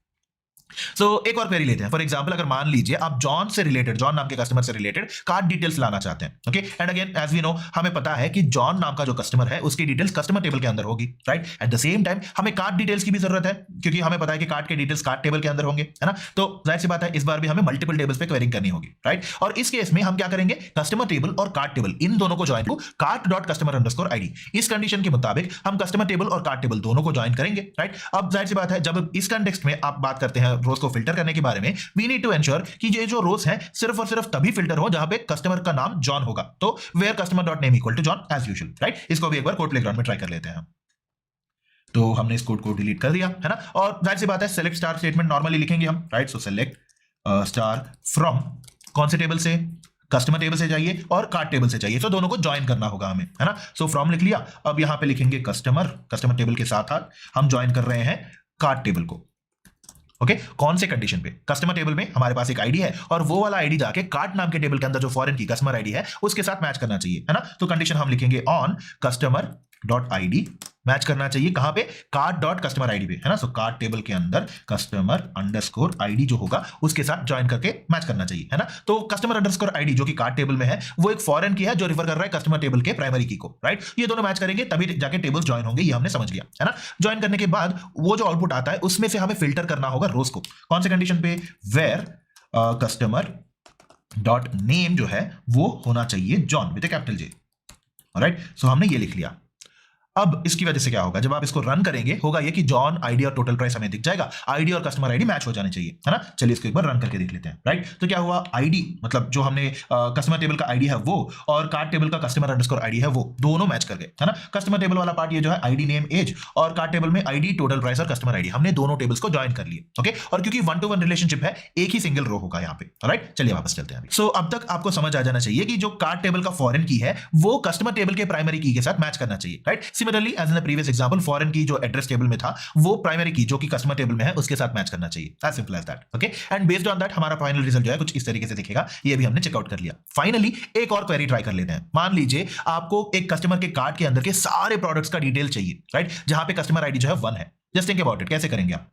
सो एक और क्वेरी लेते हैं। फॉर एग्जांपल अगर मान लीजिए आप जॉन से रिलेटेड, जॉन नाम के कस्टमर से रिलेटेड कार्ड डिटेल्स लाना चाहते हैं, okay. And again as we know हमें पता है कि जॉन नाम का जो कस्टमर है उसकी डिटेल्स कस्टमर टेबल के अंदर होगी, right. At the same time हमें कार्ड डिटेल्स की भी जरूरत है क्योंकि हमें पता है कि कार्ड के डिटेल्स कार्ड टेबल के अंदर होंगे, है ना। तो जाहिर सी बात है इस बार भी हमें मल्टीपल टेबल्स पे क्वेरिंग करनी होगी, राइट। और इस केस में हम क्या करेंगे, कस्टमर टेबल और कार्ड टेबल इन दोनों को ज्वाइन को card dot customer underscore ID, इस कंडीशन के मुताबिक हम कस्टमर टेबल और कार्ड टेबल दोनों को ज्वाइन करेंगे, राइट। अब जाहिर सी बात है जब इस कंटेक्स्ट में आप बात करते हैं रोज को फिल्टर करने के बारे में, वी नीड टू एंश्योर कि ये जो रोज हैं सिर्फ और सिर्फ तभी फिल्टर हो जहां पे कस्टमर का नाम जॉन होगा। तो where customer dot name equal to John as usual, right. इसको भी एक बार कोड प्लेग्राउंड में ट्राई कर लेते हैं। तो हमने इस कोड को डिलीट कर दिया, है ना। और जाहिर सी बात है सेलेक्ट स्टार स्टेटमेंट नॉर्मली लिखेंगे हम, right. So select star from कौन से टेबल से, कस्टमर टेबल से चाहिए और कार्ड टेबल से चाहिए, तो दोनों को ज्वाइन करना होगा हमें, है ना। सो फ्रॉम लिख लिया, अब यहां पे लिखेंगे कस्टमर टेबल के साथ हम ज्वाइन कर रहे हैं कार्ड टेबल को, ओके। कौन से कंडीशन पे, कस्टमर टेबल में हमारे पास एक आईडी है और वो वाला आईडी जाके कार्ड नाम के टेबल के अंदर जो फॉरेन की कस्टमर आईडी है उसके साथ मैच करना चाहिए, है ना। तो कंडीशन हम लिखेंगे on customer dot ID match करना चाहिए कहां पे, कार्ड डॉट कस्टमर आईडी पे, है ना। सो कार्ड टेबल के अंदर कस्टमर अंडरस्कोर आईडी जो होगा उसके साथ ज्वाइन करके मैच करना चाहिए, है ना। तो कस्टमर अंडरस्कोर आईडी जो कि कार्ड टेबल में है वो एक फॉरेन की है जो रिफर कर रहा है कस्टमर टेबल के प्राइमरी की को, राइट। ये दोनों मैच करेंगे तभी जाके टेबल्स ज्वाइन होंगे, ये हमने समझ लिया, है ना। ज्वाइन करने के बाद वो जो आउटपुट आता है उसमें से हमें फिल्टर करना होगा रोज को, कौन से कंडीशन पे, वेयर कस्टमर डॉट नेम जो है वो होना चाहिए John with a capital J, right. So हमने ये लिख लिया। अब इसकी वजह से क्या होगा, जब आप इसको रन करेंगे होगा ये कि जॉन आईडी और टोटल प्राइस हमें दिख जाएगा, आईडी और कस्टमर आईडी मैच हो जाने चाहिए, है ना। चलिए इसको एक बार रन करके देख लेते हैं, राइट। तो क्या हुआ, आईडी मतलब जो हमने कस्टमर टेबल का आईडी है वो और कार्ड टेबल का कस्टमर अंडरस्कोर आईडी है वो दोनों मैच कर गए, है ना। कस्टमर टेबल वाला पार्ट ये जो है आईडी नेम एज और कार्ड टेबल में आईडी टोटल प्राइस और कस्टमर आईडी, हमने दोनों टेबल्स को ज्वाइन कर लिए, ओके। और क्योंकि 1-to-1 रिलेशनशिप है एक ही सिंगल रो होगा यहाँ पे, राइट। चलिए वापस चलते हैं। सो अब तक आपको समझ आ जाना चाहिए कि जो कार्ड टेबल का फॉरेन की है वो कस्टमर टेबल के प्राइमरी की के साथ मैच करना चाहिए, right. Similarly as in the previous example foreign key जो एड्रेस टेबल में था वो प्राइमरी की जो कि कस्टमर टेबल में है उसके साथ मैच करना चाहिए, as simple as that, okay. And based on that हमारा फाइनल रिजल्ट जो है कुछ इस तरीके से दिखेगा, ये भी हमने चेकआउट कर लिया। फाइनली एक और क्वेरी ट्राई कर लेते हैं। मान लीजिए आपको एक कस्टमर के कार्ड के अंदर के सारे प्रोडक्ट्स का डिटेल चाहिए, राइट, जहां पे कस्टमर आईडी जो है 1 है, जस्ट थिंक अबाउट इट, कैसे करेंगे आप?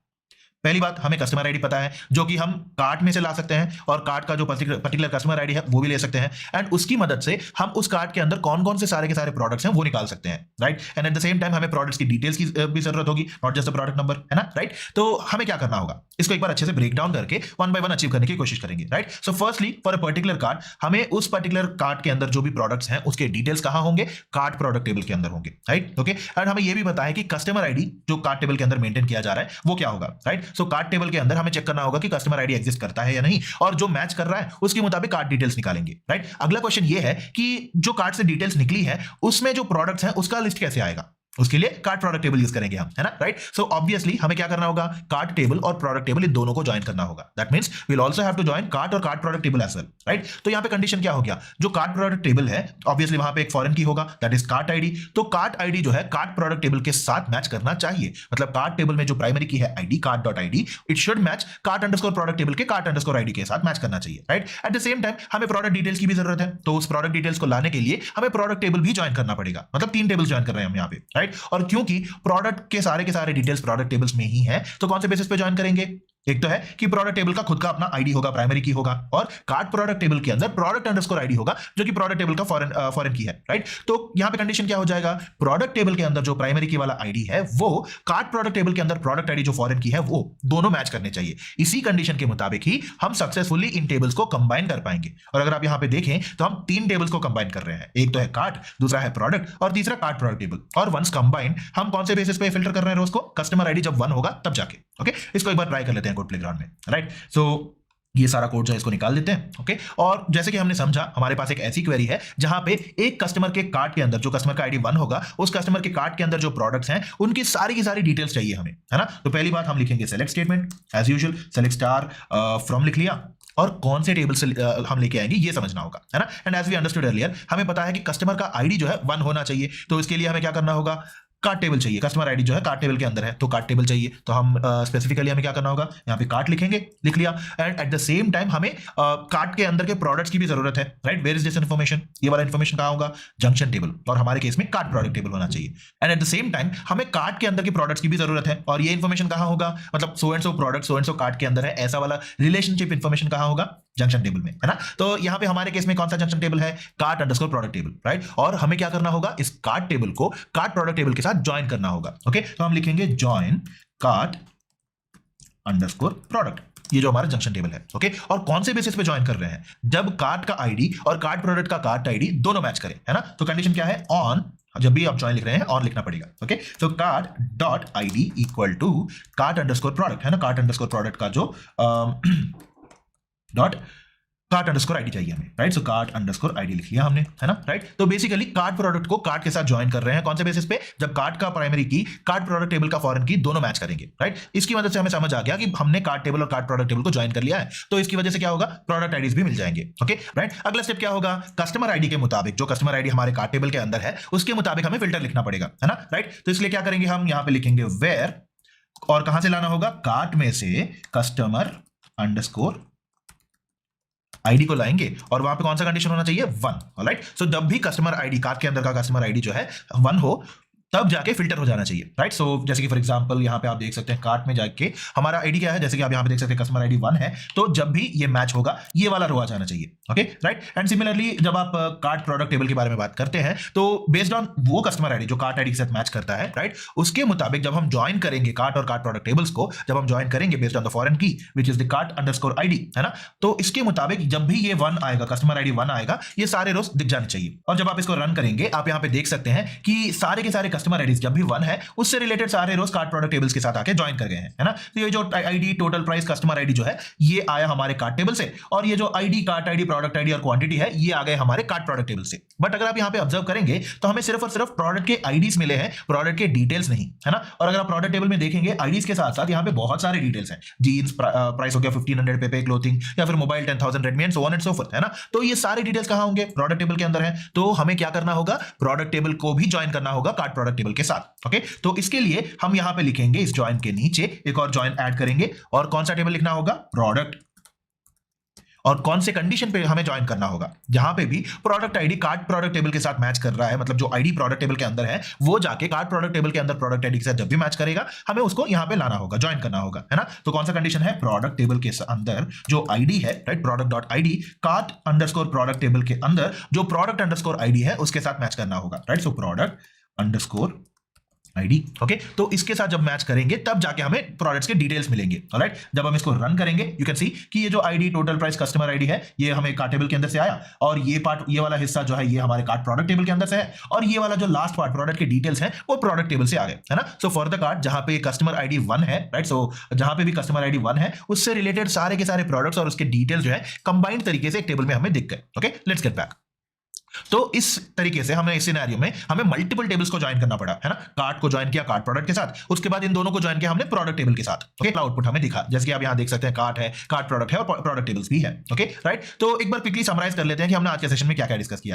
पहली बात, हमें कस्टमर आईडी पता है जो कि हम कार्ट में से ला सकते हैं, और कार्ट का जो पर्टिकुलर कस्टमर आईडी है वो भी ले सकते हैं, एंड उसकी मदद से हम उस कार्ट के अंदर कौन कौन से सारे के सारे प्रोडक्ट्स हैं वो निकाल सकते हैं, right. And at the same time हमें प्रोडक्ट्स की डिटेल्स की भी जरूरत होगी, not just the product number, है ना, राइट। तो हमें क्या करना होगा, इसको एक बार अच्छे से ब्रेक डाउन करके वन बाय वन अचीव करने की कोशिश करेंगे, right. So firstly for a particular cart, हमें उस पर्टिकुलर कार्ट के अंदर जो भी प्रोडक्ट्स हैं उसके डिटेल्स कहां होंगे, कार्ट प्रोडक्ट टेबल के अंदर होंगे, राइट, ओके। एंड हमें ये भी पता है कि कस्टमर आईडी जो कार्ट टेबल के अंदर मेंटेन किया जा रहा है वो क्या होगा, राइट। सो कार्ट टेबल के अंदर हमें चेक करना होगा कि कस्टमर आईडी एग्जिस्ट करता है या नहीं, और जो मैच कर रहा है उसके मुताबिक कार्ड डिटेल्स निकालेंगे, राइट। अगला क्वेश्चन ये है कि जो कार्ड से डिटेल्स निकली है उसमें जो प्रोडक्ट्स हैं उसका लिस्ट कैसे आएगा, उसके लिए कार्ड प्रोडक्ट टेबल यूज करेंगे हम, है ना, राइट। सो ऑब्वियसली हमें क्या करना होगा, कार्ड टेबल और प्रोडक्ट टेबल इन दोनों को ज्वाइन करना होगा। That means we will also have to join cart और cart product table as well, right. तो यहां पे कंडीशन क्या हो गया, जो कार्ड प्रोडक्ट टेबल है ऑब्वियसली वहां पे एक फॉरेन की होगा, दैट इज कार्ड आईडी। तो कार्ड आईडी जो है कार्ड प्रोडक्ट टेबल के साथ मैच करना चाहिए, मतलब कार्ड टेबल में जो प्राइमरी की है आईडी कार्ड.id, it should match cart product table के कार्ड_id के साथ मैच करना चाहिए, right. At the same time हमें प्रोडक्ट डिटेल्स की भी जरूरत है, तो उस प्रोडक्ट डिटेल्स को लाने के लिए हमें प्रोडक्ट टेबल भी ज्वाइन करना पड़ेगा, मतलब 3 टेबल ज्वाइन कर रहे हैं हम यहाँ पे, राइट। और क्योंकि प्रोडक्ट के सारे डिटेल्स प्रोडक्ट टेबल्स में ही है, तो कौन से बेसिस पे ज्वाइन करेंगे, एक तो है कि प्रोडक्ट टेबल का खुद का अपना आईडी होगा, प्राइमरी की होगा, और कार्ड प्रोडक्ट टेबल के अंदर प्रोडक्ट_आईडी होगा जो कि प्रोडक्ट टेबल का फॉरेन की है, राइट। तो यहां पे कंडीशन क्या हो जाएगा, प्रोडक्ट टेबल के अंदर जो प्राइमरी की वाला आईडी है वो कार्ड प्रोडक्ट टेबल के अंदर प्रोडक्ट आईडी जो फॉरेन की है वो दोनों मैच करने चाहिए। इसी कंडीशन के मुताबिक ही हम सक्सेसफुली इन टेबल्स को कंबाइन कर पाएंगे। और अगर आप यहां पे देखें तो हम 3 टेबल्स को कंबाइन कर रहे हैं, एक तो है कार्ड, दूसरा है प्रोडक्ट, और तीसरा कार्ड प्रोडक्ट टेबल। और वंस कंबाइंड हम कौन से बेसिस पे फिल्टर कर रहे हैं रोज को, कस्टमर आईडी जब 1 होगा तब जाके, ओके। इसको एक बार ट्राई कर लेते हैं कोड प्लेग्राउंड में, राइट। सो ये सारा कोड जो है इसको निकाल देते हैं, ओके। और जैसे कि हमने समझा, हमारे पास एक ऐसी क्वेरी है जहां पे एक कस्टमर के कार्ट के अंदर जो कस्टमर का आईडी 1 होगा, उस कस्टमर के कार्ट के अंदर जो प्रोडक्ट्स हैं उनकी सारी की सारी डिटेल्स चाहिए हमें, है ना। तो पहली बात हम लिखेंगे select statement, as usual select star from लिख लिया, और कौन से टेबल से हम लेके आएंगे ये समझना होगा, है ना। And as we understood earlier, हमें पता है कि कस्टमर का आईडी जो है 1 होना चाहिए, तो इसके लिए हमें क्या करना होगा, कार्ड टेबल चाहिए, कस्टमर आईडी जो है कार्ड टेबल के अंदर है तो कार्ड टेबल चाहिए, तो हम स्पेसिफिकली हमें क्या करना होगा, यहाँ पे कार्ड लिखेंगे, लिख लिया। And at the same time हमें कार्ड के अंदर के प्रोडक्ट्स की भी जरूरत है, right. Where is this information, ये वाला इन्फॉर्मेशन कहाँ होगा, जंक्शन टेबल, और हमारे केस में कार्ड प्रोडक्ट टेबल होना चाहिए। And at the same time हमें कार्ड के अंदर के प्रोडक्ट्स की भी जरूरत है, और ये इन्फॉर्मेशन कहाँ होगा, मतलब so and so product so and so card के अंदर है, ऐसा वाला रिलेशनशिप इन्फॉर्मेशन कहाँ होगा, जंक्शन टेबल में, है ना। तो यहाँ पे हमारे केस में कौन सा जंक्शन टेबल है, कार्ड_प्रोडक्ट टेबल, राइट। और हमें क्या करना होगा, इस कार्ड टेबल को कार्ड प्रोडक्ट टेबल के साथ ज्वाइन करना होगा, ओके। तो हम लिखेंगे जॉइन कार्ड_प्रोडक्ट, ये जो हमारा जंक्शन टेबल है, ओके। और कौन से बेसिस पे ज्वाइन कर रहे हैं, जब कार्ड का आईडी और कार्ड प्रोडक्ट का कार्ड आईडी दोनों मैच करें, है ना। तो कंडीशन क्या है, ऑन, जब भी आप ज्वाइन लिख रहे हैं ऑन लिखना पड़ेगा, ओके। तो कार्ड.id इक्वल टू कार्ड_प्रोडक्ट, है ना, कार्ड_प्रोडक्ट का जो डॉट कार्ड_id चाहिए हमें, राइट। सो कार्ड_id लिख लिया हमने, है ना, राइट। तो बेसिकली कार्ड प्रोडक्ट को कार्ड के साथ ज्वाइन कर रहे हैं, कौन से बेसिस पे, जब कार्ड का प्राइमरी की कार्ड प्रोडक्ट टेबल का फॉरेन की दोनों मैच करेंगे, राइट। इसकी वजह से हमें समझ आ गया कि हमने कार्ड टेबल और कार्ड प्रोडक्ट टेबल को ज्वाइन कर लिया है, तो इसकी वजह से क्या होगा, प्रोडक्ट आईडीज भी मिल जाएंगे, ओके, राइट। अगला स्टेप क्या होगा, कस्टमर आईडी के मुताबिक, जो कस्टमर आईडी हमारे कार्ड टेबल के अंदर है उसके मुताबिक हमें फिल्टर लिखना पड़ेगा, है ना, राइट। तो इसलिए क्या करेंगे, हम यहां पे लिखेंगे वेयर, और कहां से लाना होगा, कार्ट में से कस्टमर_ आईडी को लाएंगे, और वहां पे कौन सा कंडीशन होना चाहिए, 1, ऑलराइट। सो जब भी कस्टमर आईडी, कार्ड के अंदर का कस्टमर आईडी जो है 1 हो, तब जाके फिल्टर हो जाना चाहिए, राइट। सो जैसे कि फॉर एग्जांपल यहाँ पे आप देख सकते हैं कार्ट में जाके हमारा आईडी क्या है, जैसे कि आप यहाँ पे देख सकते हैं कस्टमर आईडी 1 है, तो जब भी ये मैच होगा ये वाला रो आ जाना चाहिए, ओके, राइट। एंड सिमिलरली जब आप कार्ड प्रोडक्ट टेबल के बारे में बात करते हैं, तो बेस्ड ऑन वो कस्टमर आईडी जो कार्ड आईडी के साथ मैच करता है, राइट, उसके मुताबिक जब हम ज्वाइन करेंगे कार्ड और कार्ड प्रोडक्ट टेबल्स को, जब हम ज्वाइन करेंगे बेस्ड ऑन द फॉरेन की विच इज द कार्ड_id, है ना, तो इसके मुताबिक जब भी ये 1 आएगा, कस्टमर आईडी 1 आएगा, ये सारे रोज दिख जाने चाहिए। और जब आप इसको रन करेंगे, आप यहाँ पे देख सकते हैं कि सारे के सारे कस्टमर आईडी जब भी 1 है उससे रिलेटेड सारे रोज कार्ड प्रोडक्ट टेबल्स के साथ आके ज्वाइन कर गए हैं, है ना। तो ये जो ID, total price, customer ID जो है ये आया हमारे कार्ड टेबल से, और ये जो ID, card ID, product ID और क्वांटिटी है ये आ गए हमारे कार्ड प्रोडक्ट टेबल से। बट अगर आप यहाँ पे ऑब्जर्व करेंगे तो हमें सिर्फ और सिर्फ प्रोडक्ट के आईडीज मिले हैं, प्रोडक्ट के डिटेल्स नहीं, है ना। और अगर आप प्रोडक्ट टेबल में देखेंगे आईडीज के साथ साथ यहाँ पे बहुत सारे डिटेल्स हैं, जीन्स प्राइस हो गया 1500 पे क्लोथिंग, या फिर mobile 10,000 Redmi and so on and so fourth, है ना। तो ये सारे डिटेल्स कहां होंगे, प्रोडक्ट टेबल के अंदर है। तो हमें क्या करना होगा, प्रोडक्ट टेबल को भी ज्वाइन करना होगा कार्ड प्रोडक्ट टेबल के साथ, ओके। तो इसके लिए हम यहां पे लिखेंगे, इस ज्वाइन के नीचे एक और ज्वाइन ऐड करेंगे, और कौन सा टेबल लिखना होगा, प्रोडक्ट, और कौन से कंडीशन पे हमें ज्वाइन करना होगा, जहां पे भी product ID card product table के साथ मैच कर रहा है, मतलब जो आईडी प्रोडक्ट टेबल के अंदर है वो जाके कार्ड प्रोडक्ट टेबल के अंदर प्रोडक्ट आईडी के साथ जब भी मैच करेगा हमें उसको यहां पे लाना होगा, ज्वाइन करना होगा, है ना। तो कौन सा कंडीशन है, प्रोडक्ट टेबल के अंदर जो आईडी है, right, product dot ID card underscore product table के अंदर जो प्रोडक्ट अंडरस्कोर आईडी है उसके साथ मैच करना होगा, right. So product underscore ID, okay. तो इसके साथ जब मैच करेंगे तब जाके हमें प्रोडक्ट्स के डिटेल्स मिलेंगे, ऑलराइट। जब हम इसको रन करेंगे यू कैन सी कि ये जो ID total price customer ID है ये हमें कार्ट टेबल के अंदर से आया, और ये पार्ट, ये वाला हिस्सा जो है ये हमारे कार्ट प्रोडक्ट टेबल के अंदर से है, और ये वाला जो लास्ट पार्ट प्रोडक्ट के डिटेल्स हैं वो प्रोडक्ट टेबल से आ गए, है ना। सो फॉर द कार्ट जहां पे कस्टमर आईडी 1 है, राइट, सो जहां पे भी कस्टमर आईडी 1 है उससे रिलेटेड सारे के सारे प्रोडक्ट्स और उसके डिटेल्स जो है कंबाइंड तरीके से एक टेबल में हमें दिख गए, ओके। Let's get back. तो इस तरीके से हमने इस सिनेरियो में हमें मल्टीपल टेबल्स को ज्वाइन करना पड़ा, है ना। कार्ट को ज्वाइन किया कार्ट प्रोडक्ट के साथ, उसके बाद इन दोनों को ज्वाइन किया हमने प्रोडक्ट टेबल के साथ, ओके। आउटपुट हमें दिखा, जैसे कि आप यहां देख सकते हैं कार्ट है, कार्ट प्रोडक्ट है और प्रोडक्ट टेबल्स भी है, ओके, राइट। तो एक बार क्विकली समराइज कर लेते हैं कि हमने आज के सेशन में क्या क्या डिस्कस किया था।